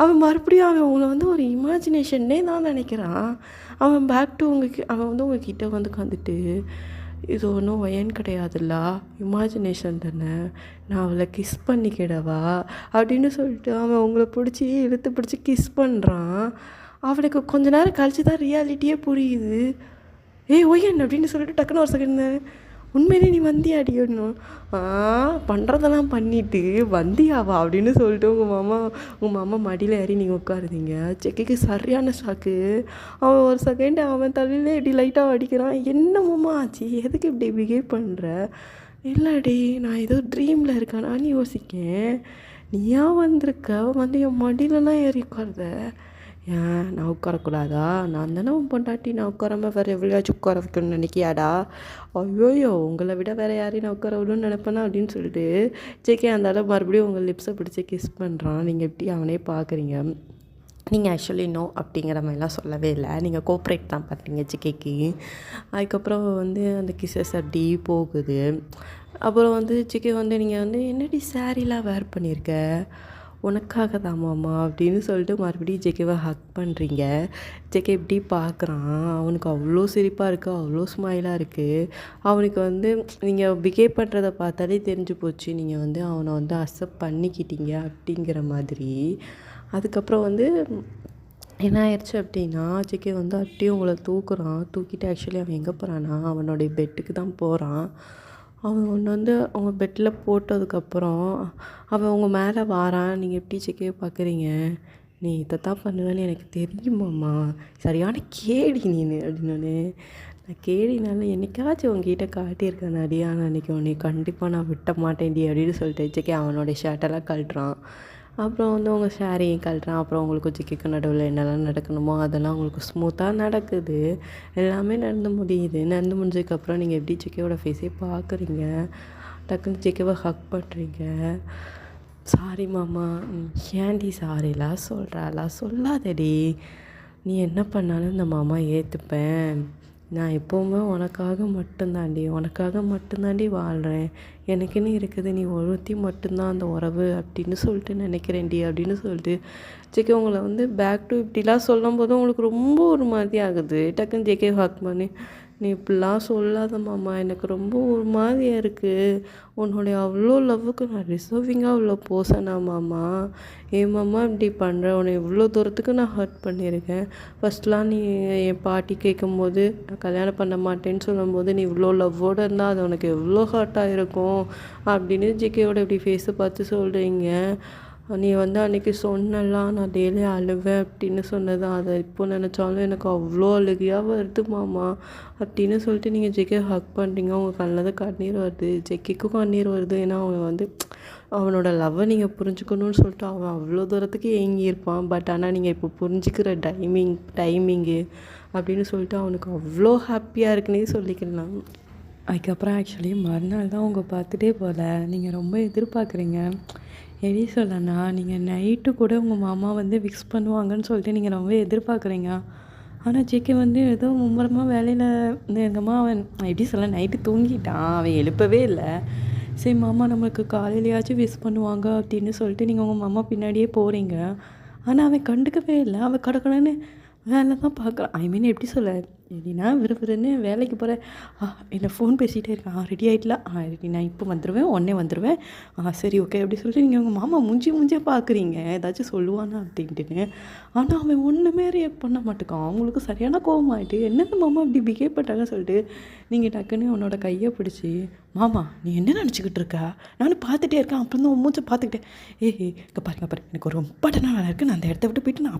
அவன் மறுபடியும் அவன் உங்களை வந்து ஒரு இமேஜினேஷன்னே தான் நினைக்கிறான். அவன் பேக் டு அவன் வந்து உங்ககிட்ட வந்து உட்காந்துட்டு, இது ஒன்றும் ஒயன் கிடையாதுல்ல, இமேஜினேஷன் தானே, நான் அவளை கிஸ் பண்ணிக்கிடவா அப்படின்னு சொல்லிட்டு அவன் உங்களை பிடிச்சி இழுத்து பிடிச்சி கிஸ் பண்ணுறான். அவனுக்கு கொஞ்ச நேரம் கழிச்சு தான் ரியாலிட்டியே புரியுது. ஏய் ஒய்யன் அப்படின்னு சொல்லிட்டு டக்குன்னு ஒரு செகண்ட் உண்மையிலே நீ வந்தியாடி அப்படின்னும். பண்ணுறதெல்லாம் பண்ணிவிட்டு வந்தியாவா அப்படின்னு சொல்லிட்டு உங்கள் மாமா மடியில் ஏறி நீங்கள் உட்காருதீங்க. செக்கிக்கு சரியான ஷாக்கு. அவன் ஒரு செகண்ட் அவன் தலையிலே இப்படி லைட்டாக அடிக்கிறான். என்ன மாமா ஆச்சு, எதுக்கு இப்படி பிஹேவ் பண்ணுற? இல்லடி நான் ஏதோ ட்ரீமில் இருக்கானான்னு யோசிக்கேன். நீயா வந்திருக்க வந்து என் மடியிலலாம் ஏறி உட்காருத. ஏன் நான் உட்காரக்கூடாதா? நான் தானே உன் பொண்டாட்டி, நான் உட்காராம வேறு எவ்வளோயாச்சும் உட்கார வைக்கணும்னு நினைக்கியாடா? ஐயோயோ உங்களை விட வேறு யாரையும் நான் உட்கார விடணும்னு நினைப்பேனா அப்படின்னு சொல்லிட்டு ஜேகே அந்த அளவு மறுபடியும் உங்கள் லிப்ஸை பிடிச்சி கிஸ் பண்ணுறான். நீங்கள் எப்படி அவனே பார்க்குறீங்க. நீங்கள் ஆக்சுவலி நோ அப்படிங்கிற மாதிரிலாம் சொல்லவே இல்லை, நீங்கள் கோஆப்ரேட் தான் பண்ணுறீங்க ஜேகேக்கு. அதுக்கப்புறம் வந்து அந்த கிஸ்ஸஸ் அப்படி போகுது. அப்புறம் வந்து ஜேகே வந்து நீங்கள் வந்து என்னடி சாரீலாம் வேர் பண்ணியிருக்க, உனக்காக தான் மாமா அப்படின்னு சொல்லிட்டு மறுபடியும் ஜேகேவை ஹக் பண்ணுறீங்க. ஜேகே இப்படி பார்க்குறான். அவனுக்கு அவ்வளோ சிரிப்பாக இருக்குது, அவ்வளோ ஸ்மைலாக இருக்குது. அவனுக்கு வந்து நீங்கள் பிஹேவ் பண்ணுறதை பார்த்தாலே தெரிஞ்சு போச்சு, நீங்கள் வந்து அவனை வந்து அக்செப்ட் பண்ணிக்கிட்டீங்க அப்படிங்கிற மாதிரி. அதுக்கப்புறம் வந்து என்ன ஆயிடுச்சு அப்படின்னா, ஜேகே வந்து அப்படியே உங்களை தூக்குறான். தூக்கிட்டு ஆக்சுவலி அவன் எங்கே போகிறான்னா அவனுடைய பெட்டுக்கு தான் போகிறான். அவன் ஒன்று வந்து அவங்க பெட்டில் போட்டதுக்கப்புறம் அவன் உங்கள் மேலே வாரான். நீங்கள் எப்படி ஜேகேவை பார்க்குறீங்க. நீ இதை தான் பண்ணுவேன்னு எனக்கு தெரியுமாம்மா, சரியான கேடி நீனு அப்படின்னு. நான் கேடினால என்னைக்காச்சும் உங்ககிட்ட காட்டியிருக்கேன் அடியா, நான் அன்றைக்கி உன்னை கண்டிப்பாக நான் விட்ட மாட்டேன்டி அப்படின்னு சொல்லிட்டு ஜேகே அவனோடைய ஷர்ட்டெல்லாம் கழட்டுறான். அப்புறம் வந்து உங்கள் ஷேரையும் கழட்டுறான். அப்புறம் உங்களுக்கு ஜிக்கிக்கு நடுவில் என்னெல்லாம் நடக்கணுமோ அதெல்லாம் உங்களுக்கு ஸ்மூத்தாக நடக்குது. எல்லாமே நடந்து முடியுது. நடந்து முடிஞ்சதுக்கப்புறம் நீங்கள் எப்படி ஜிக்கியோட ஃபேஸே பார்க்குறீங்க. டக்குன்னு ஜிக்கிவை ஹக் பண்ணுறீங்க. சாரி மாமா. ஏன்டி சாரிலாம் சொல்கிறாலாம், சொல்லாதடி. நீ என்ன பண்ணாலும் இந்த மாமா ஏற்றுப்பேன். நான் எப்போவுமே உனக்காக மட்டும்தாண்டி வாழ்கிறேன். எனக்குன்னு இருக்குது நீ ஒருத்தி மட்டும்தான் அந்த உறவு அப்படின்னு சொல்லிட்டு நினைக்கிறேன்டி அப்படின்னு சொல்லிட்டு ஜேகே உங்களை வந்து பேக் டு இப்படிலாம் சொல்லும் போது உங்களுக்கு ரொம்ப ஒரு மாதிரி ஆகுது. டக்குன்னு ஜேகே ஹக் பண்ணி, நீ இப்படிலாம் சொல்லாத மாமா, எனக்கு ரொம்ப ஒரு மாதிரியாக இருக்குது. உன்னுடைய அவ்வளோ லவ்வுக்கு நான் ரிசர்விங்காக அவ்வளோ போசனா மாமா. ஏன் மாமா இப்படி பண்ணுற, உன்னை இவ்வளோ தூரத்துக்கு நான் ஹர்ட் பண்ணியிருக்கேன். ஃபஸ்ட்லாம் நீ என் பாட்டி கேட்கும்போது நான் கல்யாணம் பண்ண மாட்டேன்னு சொல்லும்போது நீ இவ்வளோ லவ்வோடு இருந்தால் அது உனக்கு எவ்வளோ ஹர்ட்டாக இருக்கும் அப்படின்னு ஜேகேயோட இப்படி ஃபேஸை பார்த்து சொல்கிறீங்க. நீ வந்து அன்றைக்கி சொன்னலாம் நான் டெய்லி அழுவேன் அப்படின்னு சொன்னதான், அதை இப்போ நினச்சாலும் எனக்கு அவ்வளோ அழுகையாக வருது மாமா அப்படின்னு சொல்லிட்டு நீங்கள் ஜேகே ஹக் பண்ணுறீங்க. உங்கள் கண்ணில் தான் கண்ணீர் வருது, ஜேகேக்கும் கண்ணீர் வருது. ஏன்னா அவன் வந்து அவனோட லவ்வை நீங்கள் புரிஞ்சுக்கணும்னு சொல்லிட்டு அவன் அவ்வளோ தூரத்துக்கு ஏங்கியிருப்பான். பட் ஆனால் நீங்கள் இப்போ புரிஞ்சுக்கிற டைமிங்கு அப்படின்னு சொல்லிட்டு அவனுக்கு அவ்வளோ ஹாப்பியாக இருக்குன்னே சொல்லிக்கலாம். அதுக்கப்புறம் ஆக்சுவலி மறுநாள் தான் உங்கள் பார்த்துட்டே போகல, நீங்கள் ரொம்ப எதிர்பார்க்குறீங்க. எப்படி சொல்லனா, நீங்கள் நைட்டு கூட உங்கள் மாமா வந்து விக்ஸ் பண்ணுவாங்கன்னு சொல்லிட்டு நீங்கள் ரொம்ப எதிர்பார்க்குறீங்க. ஆனால் ஜேகே வந்து ஏதோ மும்முரமாக வேலையில் எங்கம்மா அவன் எப்படி சொல்ல நைட்டு தூங்கிட்டான், அவன் எழுப்பவே இல்லை. சரி மாமா நம்மளுக்கு காலையிலையாச்சும் விஸ் பண்ணுவாங்க அப்படின்னு சொல்லிட்டு நீங்கள் உங்கள் மாமா பின்னாடியே போகிறீங்க. ஆனால் அவன் கண்டுக்கவே இல்லை. அவன் கடக்கடன்னு வேலை தான் பார்க்குறான். ஐ மீன் எப்படி சொல்ல, எப்படின்னா விறுவிறுன்னு வேலைக்கு போகிறேன். என்னை ஃபோன் பேசிகிட்டே இருக்கான். ரெடி ஆகிட்டலாம், ரெடி நான் இப்போ வந்துடுவேன், உடனே வந்துடுவேன், சரி ஓகே அப்படி சொல்லிட்டு நீங்கள் உங்கள் மாமா முஞ்சியாக பார்க்குறீங்க ஏதாச்சும் சொல்லுவானா அப்படின்ட்டுன்னு. ஆனால் அவன் ஒன்றுமே ரியாக்ட் பண்ண மாட்டேக்கான். அவங்களுக்கு சரியான கோபம் ஆகிட்டு என்னென்ன மாமா இப்படி பிஹேவ் பண்ணுறாங்கன்னு சொல்லிட்டு நீங்கள் டக்குன்னு உன்னோட கையை பிடிச்சி, மாமா நீ என்ன நினச்சிக்கிட்டு இருக்கா, நானும் பார்த்துட்டே இருக்கேன், அப்புறம் தான் உன் மூச்சை பார்த்துக்கிட்டேன். இங்கே பாருங்க எனக்கு ஒரு இம்பார்ட்டண்டான வேலை இருக்குது, நான் அந்த இடத்த விட்டு போயிட்டு நான்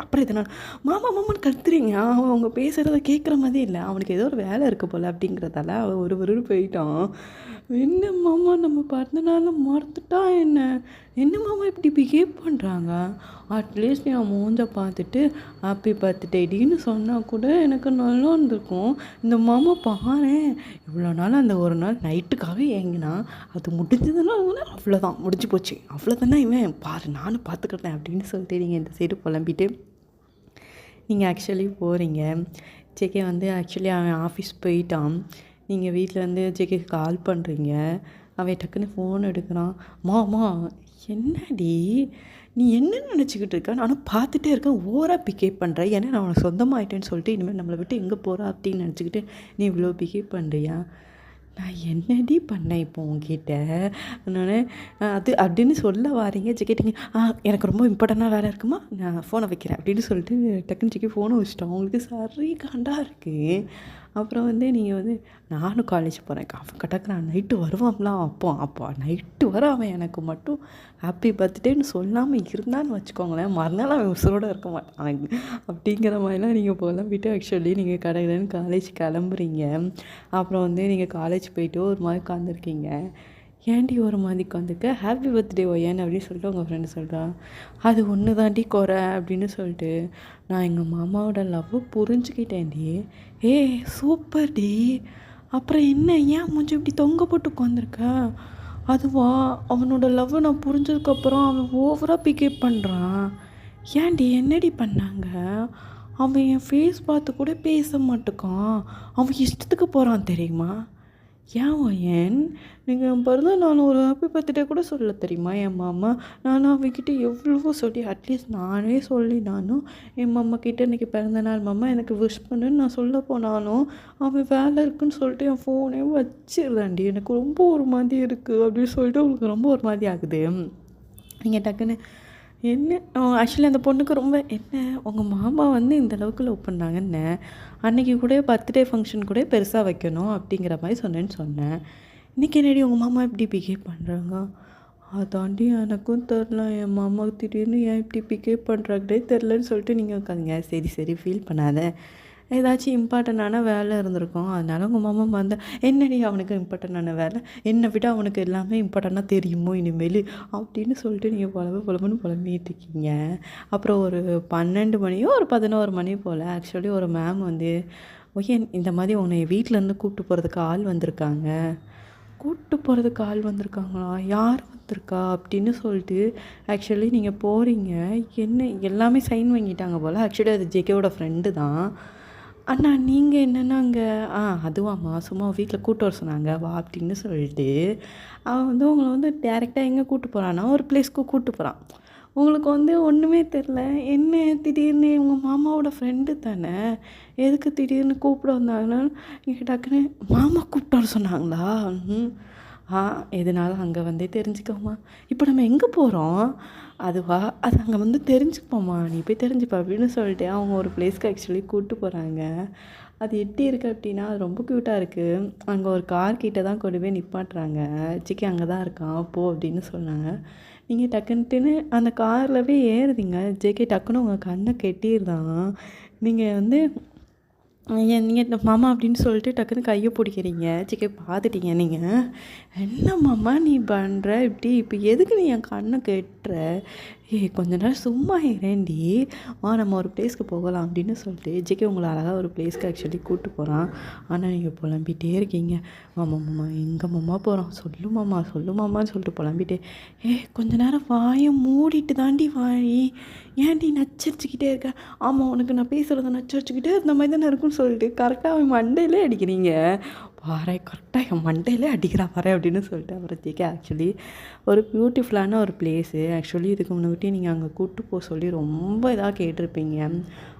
அப்புறம் இதனால் மாமான்னு கத்துறீங்க. அவன் அவங்க பேசுகிறத கேட்குற மாதிரி இல்லை, அவனுக்கு ஏதோ ஒரு வேலை இருக்குது போல் அப்படிங்கிறதால அவன் ஒரு போயிட்டான். என்ன மாமா நம்ம பிறந்தனால மறந்துட்டா என்ன மாமா இப்படி பிஹேவ் பண்ணுறாங்க. அட்லீஸ்ட் என் மூஞ்ச பார்த்துட்டு ஹாப்பி பர்த்டேடின்னு சொன்னால் கூட எனக்கு நல்லா இருந்திருக்கும். இந்த மாமா பாரேன், இவ்வளோ நாள் அந்த ஒரு நாள் நைட்டுக்காக ஏங்கினா அது முடிஞ்சதுன்னா அவ்வளோதான், முடிஞ்சு போச்சு, அவ்வளோதானே இவன் பாரு நானும் பார்த்துக்கிட்டேன் அப்படின்னு சொல்லிட்டு நீங்கள் இந்த சைடு புலம்பிட்டு நீங்கள் ஆக்சுவலி போகிறீங்க. ஜேகே வந்து ஆக்சுவலி அவன் ஆஃபீஸ் போயிட்டான். நீங்கள் வீட்டில் வந்து ஜேகேக்கு கால் பண்ணுறீங்க. அவன் டக்குன்னு ஃபோன் எடுக்கிறான். மாமா என்னடி நீ என்ன நினச்சிக்கிட்டு இருக்க? நானும் பார்த்துட்டே இருக்கேன், ஓவராக பிஹேவ் பண்ணுற. ஏன்னா நான் உனக்கு சொந்தமாயிட்டேன்னு சொல்லிட்டு இனிமேல் நம்மளை விட்டு எங்கே போகிறா அப்படின்னு நினச்சிக்கிட்டு நீ இவ்வளோ பிஹேவ் பண்ணுறியா? நான் என்னடி பண்ணேன் இப்போ உங்ககிட்ட? நான் அது அப்படின்னு சொல்ல வாரீங்க. கேட்டிங்க எனக்கு ரொம்ப இம்பார்ட்டண்ட்டாக வேலை இருக்குமா, நான் ஃபோனை வைக்கிறேன் அப்படின்னு சொல்லிட்டு டக்குன்னு செக்கி ஃபோனை வச்சுட்டோம். உங்களுக்கு சரி காண்டா இருக்குது. அப்புறம் வந்து நீங்கள் வந்து நானும் காலேஜ் போகிறேன், அவன் கட்டாக்கு நான் நைட்டு வருவான்லாம். அப்போ நைட்டு வர அவன் எனக்கு மட்டும் ஹாப்பி பர்த்டேன்னு சொல்லாமல் இருந்தான்னு வச்சுக்கோங்களேன், மறுநாள் அவன் உசுரோடு இருக்க மாட்டான் அப்படிங்கிற மாதிரிலாம் நீங்கள் புலம்பிட்டு ஆக்சுவலி நீங்கள் கடையிலன்னு காலேஜ் கிளம்புறீங்க. அப்புறம் வந்து நீங்கள் காலேஜ் போயிட்டு ஒரு மாதிரி உட்காந்துருக்கீங்க. ஏன்டி ஒரு மாதிரி உட்காந்துருக்க, ஹாப்பி பர்த்டே ஒய்யன் அப்படின்னு சொல்லிட்டு உங்கள் ஃப்ரெண்டு சொல்கிறான். அது ஒன்று தாண்டி குறை அப்படின்னு சொல்லிட்டு நான் எங்கள் மாமாவோட லவ் புரிஞ்சுக்கிட்டேன்டி. Super D. அப்புறம் என்ன, ஏன் மூஞ்சி இப்படி தொங்க போட்டு உட்காந்துருக்க? அதுவா, அவனோட லவ்வை நான் புரிஞ்சதுக்கப்புறம் அவன் ஓவராக பிக்கப் பண்ணுறான். ஏன்டி என்னடி பண்ணாங்க? அவன் என் ஃபேஸ் பார்த்து கூட பேச மாட்டுக்கான், அவன் இஷ்டத்துக்கு போகிறான் தெரியுமா? ஏன் நீங்கள் பிறந்த நான் ஒரு ஹாப்பி பர்த்டே கூட சொல்ல தெரியுமா என் மாமா? நானும் அவன்கிட்ட எவ்வளவோ சொல்லி, அட்லீஸ்ட் நானே சொல்லி நானும் என் மாமா கிட்டே இன்றைக்கி பிறந்த நாள் மாமா எனக்கு விஷ் பண்ணுன்னு நான் சொல்ல போனாலும் அவன் வேலை இருக்குன்னு சொல்லிட்டு என் ஃபோனே வச்சிடுறான்டி. எனக்கு ரொம்ப ஒரு மாதிரி இருக்குது அப்படின்னு சொல்லிட்டு உங்களுக்கு ரொம்ப ஒரு மாதிரி ஆகுது. நீங்கள் டக்குன்னு என்ன ஆக்சுவலி அந்த பொண்ணுக்கு ரொம்ப என்ன, உங்கள் மாமா வந்து இந்த அளவுக்கு லவ் பண்ணாங்கன்னு அன்றைக்கி கூட பர்த்டே ஃபங்க்ஷன் கூட பெருசாக வைக்கணும் அப்படிங்கிற மாதிரி சொன்னேன். இன்றைக்கி என்னடி உங்கள் மாமா இப்படி பிஹேவ் பண்ணுறாங்க? அதாண்டி எனக்கும் தெரில, என் மாமாவுக்கு திடீர்னு ஏன் இப்படி பிஹேவ் பண்ணுறாங்களே தெரிலன்னு சொல்லிட்டு நீங்கள் உட்காந்துங்க. சரி ஃபீல் பண்ணாத, ஏதாச்சும் இம்பார்ட்டண்டான வேலை இருந்திருக்கும், அதனால உங்கள் மாமா வந்தால் என்னடி அவனுக்கு இம்பார்ட்டண்டான வேலை, என்னை விட அவனுக்கு எல்லாமே இம்பார்ட்டண்ட்டாக தெரியுமோ இனிமேல் அப்படின்னு சொல்லிட்டு நீங்கள் புலம்புன்னு புலம்பிகிட்டு இருக்கீங்க. அப்புறம் ஒரு 12 மணியோ ஒரு 11 மணி போல் ஆக்சுவலி ஒரு மேம் வந்து இந்த மாதிரி உன்னை வீட்டிலேருந்து கூப்பிட்டு போகிறதுக்கு ஆள் வந்திருக்காங்களா, யார் வந்திருக்கா அப்படின்னு சொல்லிட்டு ஆக்சுவலி நீங்கள் போகிறீங்க. என்ன எல்லாமே சைன் வாங்கிட்டாங்க போல். ஆக்சுவலி அது ஜேகேவோட ஃப்ரெண்டு தான். அண்ணா நீங்கள் என்னென்னா அங்கே அதுவாம்மா சும்மா வீட்டில் கூப்பிட்டு வர சொன்னாங்க வா அப்படின்னு சொல்லிட்டு அவன் வந்து உங்களை வந்து டேரெக்டாக எங்கே கூப்பிட்டு போகிறான்னா ஒரு பிளேஸ்க்கு கூப்பிட்டு போகிறான். உங்களுக்கு வந்து ஒன்றுமே தெரில, என்ன திடீர்னு உங்கள் மாமாவோட ஃப்ரெண்டு தானே, எதுக்கு திடீர்னு கூப்பிட வந்தாங்கன்னா நீங்கள் டக்குன்னு மாமா கூப்பிட்டு வர சொன்னாங்களா? எதனால அங்கே வந்து தெரிஞ்சுக்கோமா. இப்போ நம்ம எங்கே போகிறோம்? அதுவா, அது அங்கே வந்து தெரிஞ்சுப்போம்மா, நீ போய் தெரிஞ்சுப்பா அப்படின்னு சொல்லிட்டு அவங்க ஒரு பிளேஸ்க்கு ஆக்சுவலி கூப்பிட்டு போகிறாங்க. அது எப்படி இருக்குது அப்படின்னா அது ரொம்ப க்யூட்டாக இருக்குது. அங்கே ஒரு கார் கிட்ட தான் கொண்டு போய் நிப்பாட்டுறாங்க. சிக்கி அங்கே தான் இருக்கான் போ அப்படின்னு சொன்னாங்க. நீங்கள் டக்குன்ட்டுன்னு அந்த காரில் போய் ஏறுறீங்க. ஜேகே டக்குன்னு உங்கள் கண்ணை கெட்டிடுறான். நீங்கள் வந்து நீங்கள் மாமா அப்படின்னு சொல்லிட்டு டக்குன்னு கையை பிடிக்கிறீங்க. சிக்கே பார்த்துட்டீங்க நீங்கள். என்ன மாமா நீ பண்ணுற இப்படி, இப்போ எதுக்கு நீ என் கண்ணை கெட்டுற? கொஞ்ச நேரம் சும்மா இரேண்டி, நம்ம ஒரு பிளேஸ்க்கு போகலாம் அப்படின்னு சொல்லிட்டு ஜேகே உங்களை அழகாக ஒரு பிளேஸ்க்கு ஆக்சுவலி கூப்பிட்டு போகிறான். ஆனால் நீங்கள் புலம்பிகிட்டே இருக்கீங்க. மாமா எங்கே மாமா போகிறோம், சொல்லு மாமான்னு சொல்லிட்டு புலம்பிட்டே கொஞ்ச நேரம் வாயை மூடிட்டு தாண்டி வாழி, ஏன்டி நச்சரிச்சுக்கிட்டே இருக்க? ஆமாம் உனக்கு நான் பேசுகிறத நச்சரிச்சுக்கிட்டே இருந்த மாதிரி தானே இருக்குன்னு சொல்லிட்டு கரெக்டாக அவன் மண்டையிலே அடிக்கிறீங்க. பாரு கரெக்டாக என் மண்டையிலே அடிக்கிறா பாரு அப்படின்னு சொல்லிட்டு அப்புறம் ஜேகே ஆக்சுவலி ஒரு பியூட்டிஃபுல்லான ஒரு பிளேஸு. ஆக்சுவலி இதுக்கு முன்னாடி நீங்கள் அங்கே கூப்பிட்டு போக சொல்லி ரொம்ப இதாக கேட்டிருப்பீங்க.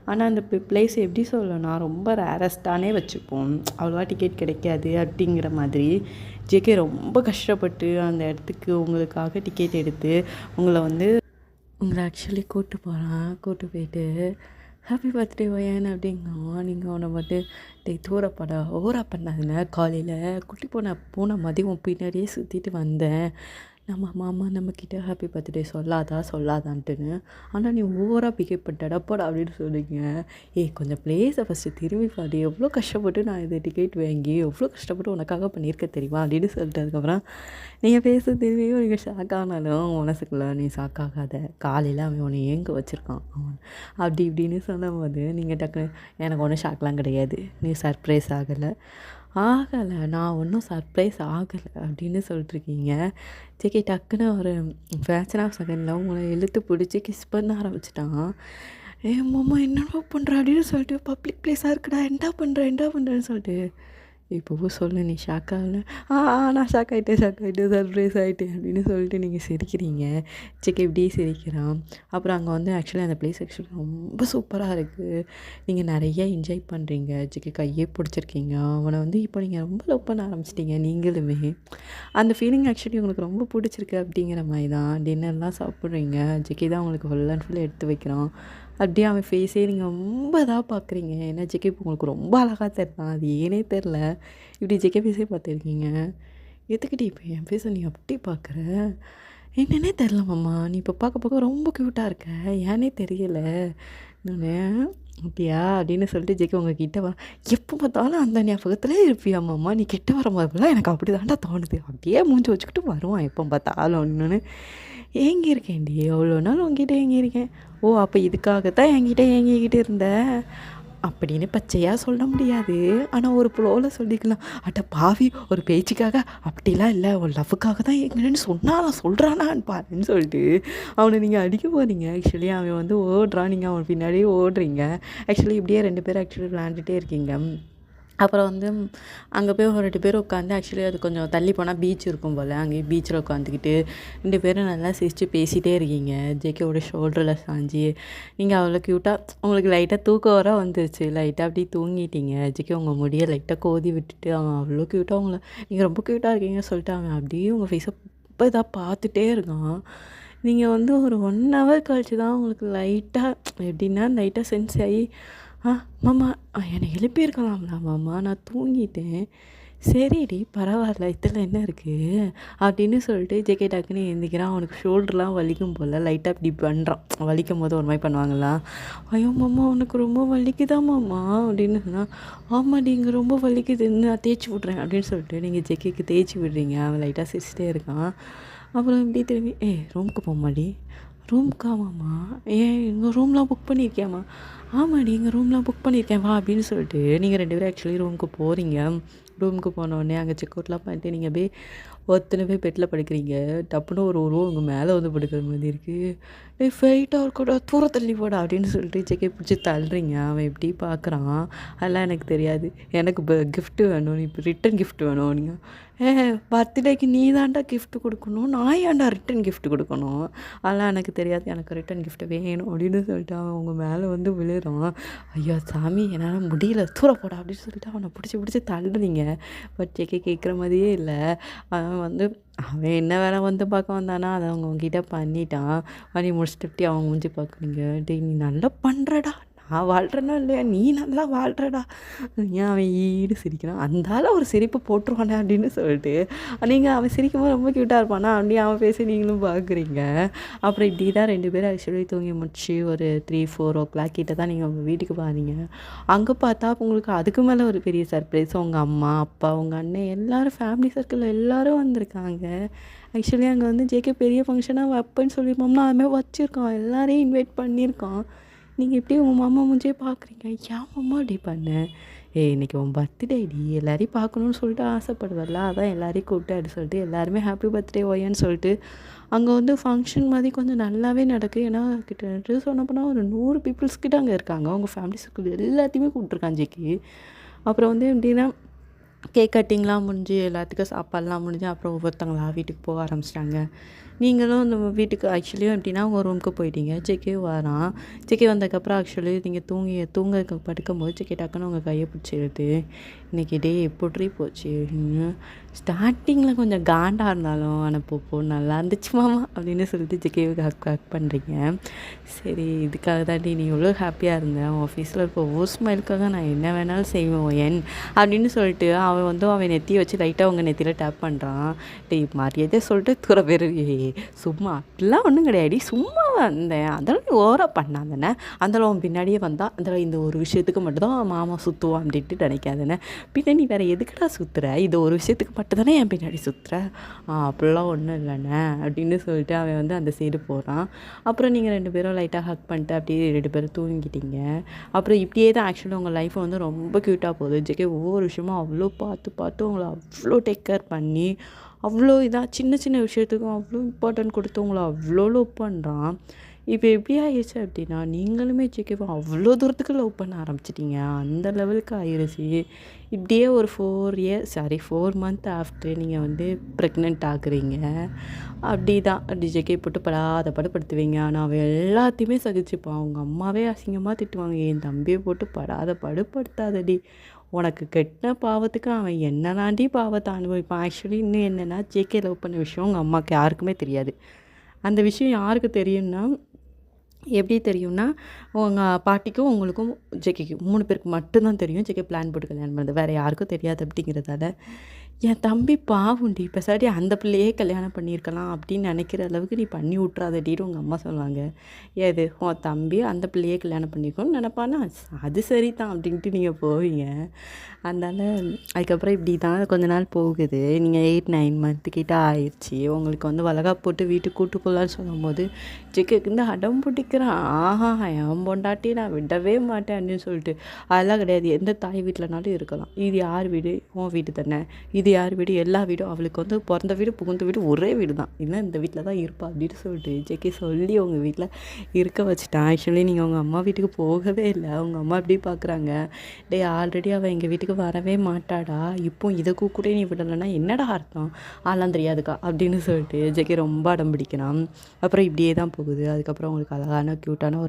ஆனால் அந்த பிளேஸ் எப்படி சொல்லணும்னா ரொம்ப ரேரஸ்ட்டானே வச்சுப்போம், அவ்வளோவா டிக்கெட் கிடைக்காது அப்படிங்கிற மாதிரி. ஜேகே ரொம்ப கஷ்டப்பட்டு அந்த இடத்துக்கு உங்களுக்காக டிக்கெட் எடுத்து உங்களை ஆக்சுவலி கூப்பிட்டு போயிட்டு ஹாப்பி பர்த்டே ஒயன் அப்படிங்கம்மா. நீங்கள் அவனை மட்டும் தூரப்பட ஓரா பண்ணாதுங்க. காலையில் குட்டி பூனை மதியம் பின்னாடியே சுற்றிட்டு வந்தேன். நம்ம மாமா நம்மக்கிட்ட ஹாப்பி பர்த்டே சொல்லாதான்ட்டுன்னு, ஆனால் நீ ஓவராக பிக்கப் பண்ணிட்டடப்போடா அப்படின்னு சொல்லுங்க. கொஞ்சம் பிளேஸை ஃபஸ்ட்டு திரும்பி பாடி, எவ்வளோ கஷ்டப்பட்டு நான் இது டிக்கெட் வாங்கி எவ்வளோ கஷ்டப்பட்டு உனக்காக பண்ணியிருக்க தெரியுமா அப்படின்னு சொல்லிட்டு அதுக்கப்புறம் நீங்கள் பேச திரும்பியும் நீங்கள் ஷாக் ஆனாலும் மனசுக்குள்ளே நீ ஷாக் ஆகாத, காலையில் அவன் உன்னை ஏங்க வச்சுருக்கான் அவன் அப்படி இப்படின்னு சொல்லும்போது நீங்கள் டக்குன்னு எனக்கு ஒன்றும் ஷாக்லாம் கிடையாது, நீ சர்ப்ரைஸ் ஆகலை, நான் ஒன்றும் சர்ப்ரைஸ் ஆகலை அப்படின்னு சொல்லிட்டுருக்கீங்க. ஜேகே டக்குன்னு ஒரு ஃப்ராக்ஷன் ஆஃப் செகண்டில் உங்களை இழுத்து பிடிச்சி கிஸ் பண்ண ஆரம்பிச்சிட்டான். மாமா என்னடா பண்ணுற அப்படின்னு சொல்லிட்டு, பப்ளிக் பிளேஸாக இருக்குடா, என்ன பண்ணுறேன்னு சொல்லிட்டு இப்போவும் சொல்லு நீ ஷாக் ஆகல. நான் ஷாக் ஆகிட்டேன் சர்ப்ரைஸ் ஆகிட்டேன் அப்படின்னு சொல்லிட்டு நீங்கள் சிரிக்கிறீங்க. ஜேகே இப்படியே சிரிக்கிறான். அப்புறம் அங்கே வந்து ஆக்சுவலி அந்த பிளேஸ் ஆக்சுவலி ரொம்ப சூப்பராக இருக்குது. நீங்கள் நிறைய என்ஜாய் பண்ணுறீங்க. ஜேகே கையே பிடிச்சிருக்கீங்க. அவனை வந்து இப்போ நீங்கள் ரொம்ப லவ் பண்ண ஆரம்பிச்சிட்டிங்க நீங்களுமே. அந்த ஃபீலிங் ஆக்சுவலி உங்களுக்கு ரொம்ப பிடிச்சிருக்கு அப்படிங்கிற மாதிரி தான். டின்னர்லாம் சாப்பிட்றீங்க. ஜேகே தான் உங்களுக்கு ஃபுல் அண்ட் ஃபுல் எடுத்து வைக்கிறான். அப்படியே அவன் ஃபேஸே நீங்கள் ரொம்ப இதாக பார்க்குறீங்க. ஏன்னா ஜேகே இப்போ உங்களுக்கு ரொம்ப அழகாக தெரிலாம். அது ஏனே தெரில. இப்படி ஜேகே ஃபேஸே பார்த்துருக்கீங்க. எதுக்கிட்டே இப்போ என் ஃபேஸை நீ அப்படி பார்க்குற? என்னன்னே தெரில மாமா. நீ இப்போ பார்க்க ரொம்ப க்யூட்டாக இருக்க. ஏன்னே தெரியல. நான் அப்படியா அப்படின்னு சொல்லிட்டு ஜேகே உங்கள் கிட்ட வா. எப்போ பார்த்தாலும் அந்த ஞாபகத்திலே இருப்பியா மாமா? நீ கிட்ட வர மாதிரிலாம் எனக்கு அப்படி தாண்டா தோணுது. அப்படியே மூஞ்சி வச்சுக்கிட்டு வருவான் எப்போ பார்த்தாலும் ஒன்றுன்னு. ஏங்கி இருக்கேன்டி அவ்வளோ நாள் உங்ககிட்ட ஏங்கி இருக்கேன். ஓ அப்போ இதுக்காகத்தான் என்கிட்ட ஏங்கிக்கிட்டு இருந்த அப்படின்னு பச்சையாக சொல்ல முடியாது. ஆனால் ஒரு ப்ளோவில் சொல்லிக்கலாம். அட்ட பாவி ஒரு பேச்சுக்காக அப்படிலாம் இல்லை ஒரு லவ்வுக்காக தான் எங்கன்னு சொன்னா நான் சொல்கிறானான்னு பாருன்னு சொல்லிட்டு அவனை நீங்கள் அடிக்க போகிறீங்க. ஆக்சுவலி அவன் வந்து ஓடுறான். நீங்கள் அவன் பின்னாடியே ஓடுறீங்க. ஆக்சுவலி இப்படியே 2 பேரும் ஆக்சுவலி விளையாண்டுட்டே இருக்கீங்க. அப்புறம் வந்து அங்கே போய் ஒரு 2 பேர் உட்காந்து ஆக்சுவலி அது கொஞ்சம் தள்ளி போனால் பீச் இருக்கும் போல். அங்கேயே பீச்சில் உட்காந்துக்கிட்டு 2 பேரும் நல்லா சிரித்து பேசிகிட்டே இருக்கீங்க. ஜேகேவோட ஷோல்டரில் சாஞ்சி நீங்கள் அவ்வளோ க்யூட்டாக உங்களுக்கு லைட்டாக தூக்கம் வர வந்துருச்சு. லைட்டாக அப்படி தூங்கிட்டீங்க. ஜேகே உங்கள் முடியை லைட்டாக கோதி விட்டுட்டு அவன் அவ்வளோ க்யூட்டாக உங்களை நீங்கள் ரொம்ப க்யூட்டாக இருக்கீங்கன்னு சொல்லிட்டு அவன் அப்படியே உங்கள் ஃபேஸை இப்போ இதாக பார்த்துட்டே இருக்கான். நீங்கள் வந்து ஒரு 1 ஹவர் கழிச்சு தான் உங்களுக்கு லைட்டாக எப்படின்னா லைட்டாக சென்ஸ் ஆகி மாமா என்னை எழுப்பியிருக்கலாம்ல மாமா நான் தூங்கிட்டேன். சரிடி பரவாயில்ல இதில் என்ன இருக்குது அப்படின்னு சொல்லிட்டு ஜேகே டக்குன்னு எழுந்திக்கிறான். அவனுக்கு ஷோல்டர்லாம் வலிக்கும் போல். லைட்டாக இப்படி பண்ணுறான். வலிக்கும் போது ஒரு மாதிரி பண்ணுவாங்களா. ஐயோ மாமா உனக்கு ரொம்ப வலிக்குதா மாமா அப்படின்னு சொன்னால் ஆமாடி இங்கே ரொம்ப வலிக்குதுன்னு நான் தேய்ச்சி விட்றேன் அப்படின்னு சொல்லிட்டு நீங்கள் ஜேகேக்கு தேய்ச்சி விடுறீங்க. அவன் லைட்டாக சிரிச்சிட்டே இருக்கான். அப்புறம் இப்படி திரும்பி ரூமுக்கு போமாடி. ரூமுக்காமாம்மா எங்கள் ரூம்லாம் புக் பண்ணியிருக்கியாம்மா? ஆமாடி எங்கள் ரூம்லாம் புக் பண்ணியிருக்கேன் வா அப்படின்னு சொல்லிட்டு நீங்கள் 2 பேரும் ஆக்சுவலி ரூமுக்கு போகிறீங்க. ரூமுக்கு போனோடனே அங்கே செக் அவுட்லாம் பண்ணிட்டு நீங்கள் அப்படியே ஒருத்தனை போய் பெட்டில் படுக்கிறீங்க. டப்புன்னு ஒரு உருவம் உங்கள் மேலே வந்து படுக்கிற மாதிரி இருக்குது. ஃபைட்டாக இருக்கடா தூர தள்ளி போடா அப்படின்னு சொல்லிட்டு ஜேகே பிடிச்சி தள்ளுறீங்க. அவன் எப்படி பார்க்குறான். அதெல்லாம் எனக்கு தெரியாது. எனக்கு கிஃப்ட்டு வேணும். இப்போ ரிட்டன் கிஃப்ட் வேணும். நீங்கள் பர்த்டேக்கு நீ தான்டா கிஃப்ட் கொடுக்கணும். நான் ஏன்டா ரிட்டன் கிஃப்ட் கொடுக்கணும். அதெல்லாம் எனக்கு தெரியாது. எனக்கு ரிட்டன் கிஃப்ட் வேணும் அப்படின்னு சொல்லிட்டு அவன் உங்கள் மேலே வந்து விழுறான். ஐயோ சாமி என்னால் முடியல தூர போடா அப்படின்னு சொல்லிட்டு அவனை பிடிச்சி தள்ளுறீங்க. பட் ஜேகே கேட்குற மாதிரியே இல்லை. அவன் என்ன வேலை வந்து பார்க்க வந்தானா அதை அவங்க உங்ககிட்ட பண்ணிட்டான். பண்ணி முடிச்சுட்டு அவன் மூஞ்சி பார்க்குறீங்க. டேய் நீ நல்லா பண்ணுறடா. நான் வாழ்கிறேன்னா இல்லையா நீ நல்லா வாழ்கிறடா. ஏன் அவன் ஈடு சிரிக்கிறான். அந்தால ஒரு சிரிப்பு போட்டுருவானே அப்படின்னு சொல்லிட்டு நீங்கள் அவன் சிரிக்கும்போது ரொம்ப க்யூட்டாக இருப்பானா அப்படியே அவன் பேசி நீங்களும் பார்க்குறீங்க. அப்புறம் இப்படி தான் 2 பேரும் ஆக்சுவலி தூங்கி முடிச்சு ஒரு 3-4 o'clock கிட்ட தான் நீங்கள் உங்கள் வீட்டுக்கு பாருங்க. அங்கே பார்த்தா உங்களுக்கு அதுக்கு மேலே ஒரு பெரிய சர்ப்ரைஸ். உங்கள் அம்மா அப்பா உங்கள் அண்ணன் எல்லோரும் ஃபேமிலி சர்க்கிளில் எல்லோரும் வந்திருக்காங்க. ஆக்சுவலி அங்கே வந்து ஜேகே பெரிய ஃபங்க்ஷனாக வைப்பேன்னு சொல்லியிருப்போம்னா அதுமாதிரி வச்சுருக்கான். எல்லோரையும் இன்வைட் பண்ணியிருக்கான். நீங்கள் எப்படி உங்கள் மாமா மூஞ்சே பார்க்குறீங்க. ஏன் மாமா இப்படி பண்ணேன். இன்றைக்கி உன் பர்த்டேடி எல்லோரையும் பார்க்கணுன்னு சொல்லிட்டு ஆசைப்படுவல்ல. அதான் எல்லோரையும் கூப்பிட்டு சொல்லிட்டு எல்லாருமே ஹாப்பி பர்த்டே ஒய்யான்னு சொல்லிட்டு அங்கே வந்து ஃபங்க்ஷன் மாதிரி கொஞ்சம் நல்லாவே நடக்குது. ஏன்னா கிட்டத்தட்ட சொன்ன போனால் ஒரு 100 பீப்புள்ஸ் கிட்ட அங்கே இருக்காங்க. அவங்க ஃபேமிலி சர்க்கிள் எல்லாத்தையுமே கூப்பிட்ருக்கான் ஜேகே. அப்புறம் வந்து எப்படின்னா கேக் கட்டிங்லாம் முடிஞ்சு எல்லாத்துக்கும் சாப்பாடுலாம் முடிஞ்சு அப்புறம் ஒவ்வொருத்தங்களா வீட்டுக்கு போக ஆரம்பிச்சிட்டாங்க. நீங்களும் அந்த வீட்டுக்கு ஆக்சுவலியும் எப்படின்னா உங்கள் ரூமுக்கு போயிட்டீங்க. ஜேகே வரான். ஜேகே வந்ததுக்கப்புறம் ஆக்சுவலி நீங்கள் தூங்க படுக்கும்போது ஜேகே டக்குன்னு உங்கள் கையை பிடிச்சி எடுத்து இன்றைக்கி டே எப்படி போச்சு. ஸ்டார்டிங்கில் கொஞ்சம் காண்டாக இருந்தாலும் ஆனால் போ நல்லா இருந்துச்சு மாமா அப்படின்னு சொல்லிட்டு ஜேகேவுக்கு ஹக் பண்ணுறீங்க. சரி இதுக்காக தாண்டி நீ எவ்வளோ ஹாப்பியாக இருந்தேன். ஆஃபீஸில் இருக்க ஒவ்வொரு ஸ்மைலுக்காக நான் என்ன வேணாலும் செய்வேன் அப்படின்னு சொல்லிட்டு அவன் நெத்தியை வச்சு லைட்டாக உங்கள் நெத்தியில் டேப் பண்ணுறான். டே மரியாதை சொல்லிட்டு தூர பேர் சும்மா அப்படிலாம் ஒன்றும் கிடையாது. சும்மா வந்தேன் அதெல்லாம் நீ ஓவராக பண்ணாதானே. அதெல்லாம் அவன் பின்னாடியே வந்தால் அதெல்லாம் இந்த ஒரு விஷயத்துக்கு மட்டும்தான் மாமா சுற்றுவான் அப்படின்ட்டு நினைக்காதானே. பின்ன நீ வேறு எதுக்குடா சுற்றுற. இது ஒரு விஷயத்துக்கு மட்டும்தானே என் பின்னாடி சுற்றுற. அப்படிலாம் ஒன்றும் இல்லைண்ணே அப்படின்னு சொல்லிட்டு அவன் அந்த சைடு போகிறான். அப்புறம் நீங்கள் 2 பேரும் லைட்டாக ஹக் பண்ணிட்டு அப்படியே 2 பேரும் தூங்கிட்டீங்க. அப்புறம் இப்படியே தான் ஆக்சுவலி உங்கள் லைஃப்பை ரொம்ப க்யூட்டாக போகுது. ஜேகே ஒவ்வொரு விஷயமும் அவ்வளோ பார்த்து உங்களை அவ்வளோ டேக் கேர் பண்ணி அவ்வளோ இதாக சின்ன விஷயத்துக்கும் அவ்வளோ இம்பார்ட்டன்ட் கொடுத்து உங்களை அவ்வளோ லவ் பண்ணுறான். இப்போ எப்படி ஆயிடுச்சு அப்படின்னா, நீங்களுமே ஜேகேவ அவ்வளோ தூரத்துக்கு லவ் பண்ண ஆரம்பிச்சிட்டீங்க. அந்த லெவலுக்கு ஆயிருச்சு. இப்படியே ஒரு 4 மந்த் ஆஃப்டர் நீங்கள் வந்து ப்ரெக்னென்ட் ஆகுறீங்க. அப்படி ஜேகே போட்டு படாத பாடு படுத்துவீங்க. ஆனா அவ எல்லாத்தையுமே சகிச்சுப்பான். அவங்க அம்மாவே அசிங்கமா திட்டுவாங்க. "என் தம்பிய போட்டு படாத பாடு படுத்தாதடி. உனக்கு கெட்ட பாவத்துக்கு அவன் என்ன தாண்டி பாவத்த அனுபவிப்பான்." ஆக்சுவலி இன்னும் என்னன்னா, ஜேகே லவ் பண்ண விஷயம் உங்க அம்மாவுக்கு யாருக்குமே தெரியாது. அந்த விஷயம் யாருக்கு தெரியும்னா, எப்படி தெரியும்னா, உங்க பாட்டிக்கும், உங்களுக்கும், ஜேகேக்கும் 3 பேருக்கு மட்டும் தான் தெரியும். ஜேகே பிளான் போட்டு கல்யாணம் பண்ணது. வேற யாருக்கும் தெரியாது அப்படிங்கிறதால, என் தம்பி பாவம்டி, பெசாட்டி அந்த பிள்ளையே கல்யாணம் பண்ணியிருக்கலாம் அப்படின்னு நினைக்கிற அளவுக்கு நீ பண்ணி விட்றாதடின்னு உங்க அம்மா சொல்லுவாங்க. எது உன் தம்பி அந்த பிள்ளையே கல்யாணம் பண்ணியிருக்கோன்னு நினைப்பானா? அது சரிதான் அப்படின்ட்டு நீங்கள் போவீங்க. அதனால அதுக்கப்புறம் இப்படி தான் கொஞ்ச நாள் போகுது. நீங்கள் 8-9 மந்த்து கிட்ட ஆயிடுச்சு. உங்களுக்கு வந்து வளகாப்பு போட்டு வீட்டுக்கு கூட்டு போகலான்னு சொல்லும்போது, ஜேகேக்கு வந்து அடம் பிடிக்கிறான். ஆஹா, என் பொண்டாட்டி நான் விடவே மாட்டேன் அப்படின்னு சொல்லிட்டு. அதெல்லாம் கிடையாது. எந்த தாய் வீட்டிலனாலும் இருக்கலாம். இது யார் வீடு? உன் வீடு தானே. இது யார் வீடு? எல்லா வீடும். அவளுக்கு வந்து பிறந்த வீடு புகுந்த வீடு ஒரே வீடு தான். இல்லை இந்த வீட்டில் தான் இருப்பா அப்படின்னு சொல்லிட்டு ஜேகே சொல்லி உங்கள் வீட்டில் இருக்க வச்சுட்டான். ஆக்சுவலி நீங்கள் உங்கள் அம்மா வீட்டுக்கு போகவே இல்லை. உங்கள் அம்மா எப்படி பார்க்குறாங்க, டேய் ஆல்ரெடி அவள் எங்கள் வீட்டுக்கு வரவே மாட்டாடா, இப்போ இதை கூட நீ விடலைன்னா என்னடா அர்த்தம்? ஆலாம் தெரியாதுக்கா அப்படின்னு சொல்லிட்டு ஜேகே ரொம்ப அடம் பிடிக்கிறான். அப்புறம் இப்படியே தான் போகுது. அதுக்கப்புறம் உங்களுக்கு க்யூட்டான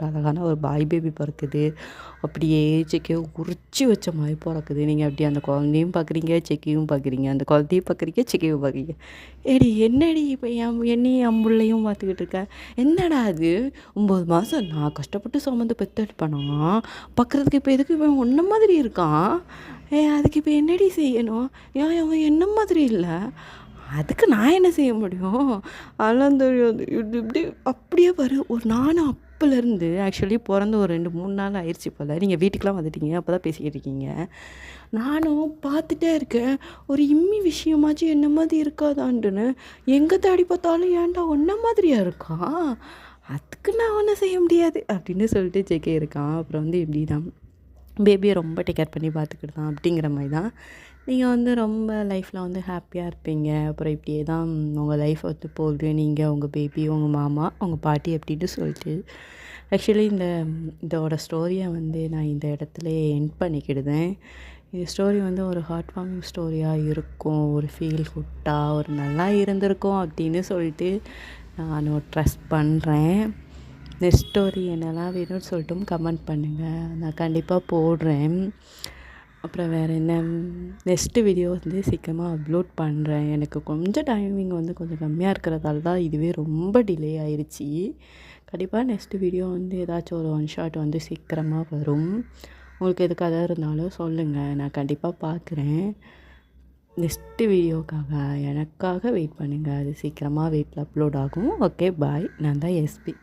ஒரு பாய் பேபி பிறக்குது. அப்படியே ஜேகே உரிச்சி வச்ச மாதிரி பிறக்குது. நீங்கள் அப்படி அந்த குழந்தையும் பார்க்குறீங்க, ஜேகேயும் பார்க்குறீங்க. அந்த குழந்தையும் பார்க்குறீங்க, ஜேகேயும் பார்க்குறீங்க. ஏடி என்னடி இப்போ என்னையும் என் பிள்ளையும் பார்த்துக்கிட்டு இருக்க? என்னடா அது 9 மாதம் நான் கஷ்டப்பட்டு சுமந்து பெற்றெடுப்பேனா, பார்க்குறதுக்கு இப்போ எதுக்கு இவன் ஒன்றை மாதிரி இருக்கான்? அதுக்கு இப்போ என்னடி செய்யணும்? ஏன் அவன் என்ன மாதிரி இல்லை, அதுக்கு நான் என்ன செய்ய முடியும்? அதெல்லாம் தெரியாது. இது இப்படி அப்படியே பாரு. நானும் அப்போலேருந்து ஆக்சுவலி பிறந்து ஒரு 2-3 நாள் ஆயிடுச்சு போல். நீங்கள் வீட்டுக்கெலாம் வந்துட்டீங்க. அப்போ தான் பேசிக்கிட்டு இருக்கீங்க. நானும் பார்த்துட்டே இருக்கேன். ஒரு இம்மி விஷயமாச்சும் என்ன மாதிரி இருக்காதான்ட்டுன்னு. எங்கே தேடி பார்த்தாலும் ஏன்டா ஒன்றை மாதிரியா இருக்கான், அதுக்கு நான் ஒன்றும் செய்ய முடியாது அப்படின்னு சொல்லிட்டு ஜேகே இருக்கான். அப்புறம் வந்து இப்படி தான் பேபியை ரொம்ப டேக் கேர் பண்ணி பார்த்துக்கிட்டு தான் அப்படிங்கிற மாதிரி தான் நீங்கள் வந்து ரொம்ப லைஃப்பில் வந்து ஹாப்பியாக இருப்பீங்க. அப்புறம் இப்படியே தான் உங்கள் லைஃப் வந்து போகுது. நீங்கள், உங்கள் பேபி, உங்கள் மாமா, உங்கள் பாட்டி அப்படின்னு சொல்லிட்டு. ஆக்சுவலி இதோட ஸ்டோரியை வந்து நான் இந்த இடத்துல எண்ட் பண்ணிக்கிடுதேன். இந்த ஸ்டோரி வந்து ஒரு ஹார்ட் வார்மிங் ஸ்டோரியாக இருக்கும். ஒரு ஃபீல் குட்டாக ஒரு நல்லா இருந்திருக்கும் அப்படின்னு சொல்லிட்டு நான் ட்ரஸ்ட் பண்ணுறேன். நெக்ஸ்ட் ஸ்டோரி என்னெல்லாம் வேணும்னு சொல்லிட்டும் கமெண்ட் பண்ணுங்கள். நான் கண்டிப்பாக போடுறேன். அப்புறம் வேறு என்ன, நெக்ஸ்ட்டு வீடியோ வந்து சீக்கிரமாக அப்லோட் பண்ணுறேன். எனக்கு கொஞ்சம் டைமிங் வந்து கொஞ்சம் கம்மியாக இருக்கிறதால தான் இதுவே ரொம்ப டிலே ஆயிடுச்சு. கண்டிப்பாக நெக்ஸ்ட்டு வீடியோ வந்து ஏதாச்சும் ஒரு 1 ஷாட் வந்து சீக்கிரமாக வரும். உங்களுக்கு எது கதை இருந்தாலும் சொல்லுங்கள், நான் கண்டிப்பாக பார்க்குறேன். நெக்ஸ்ட்டு வீடியோக்காக எனக்காக வெயிட் பண்ணுங்கள். அது சீக்கிரமாக வீட்டில் அப்லோட் ஆகும். Okay bye. நான் தான் எஸ்பி.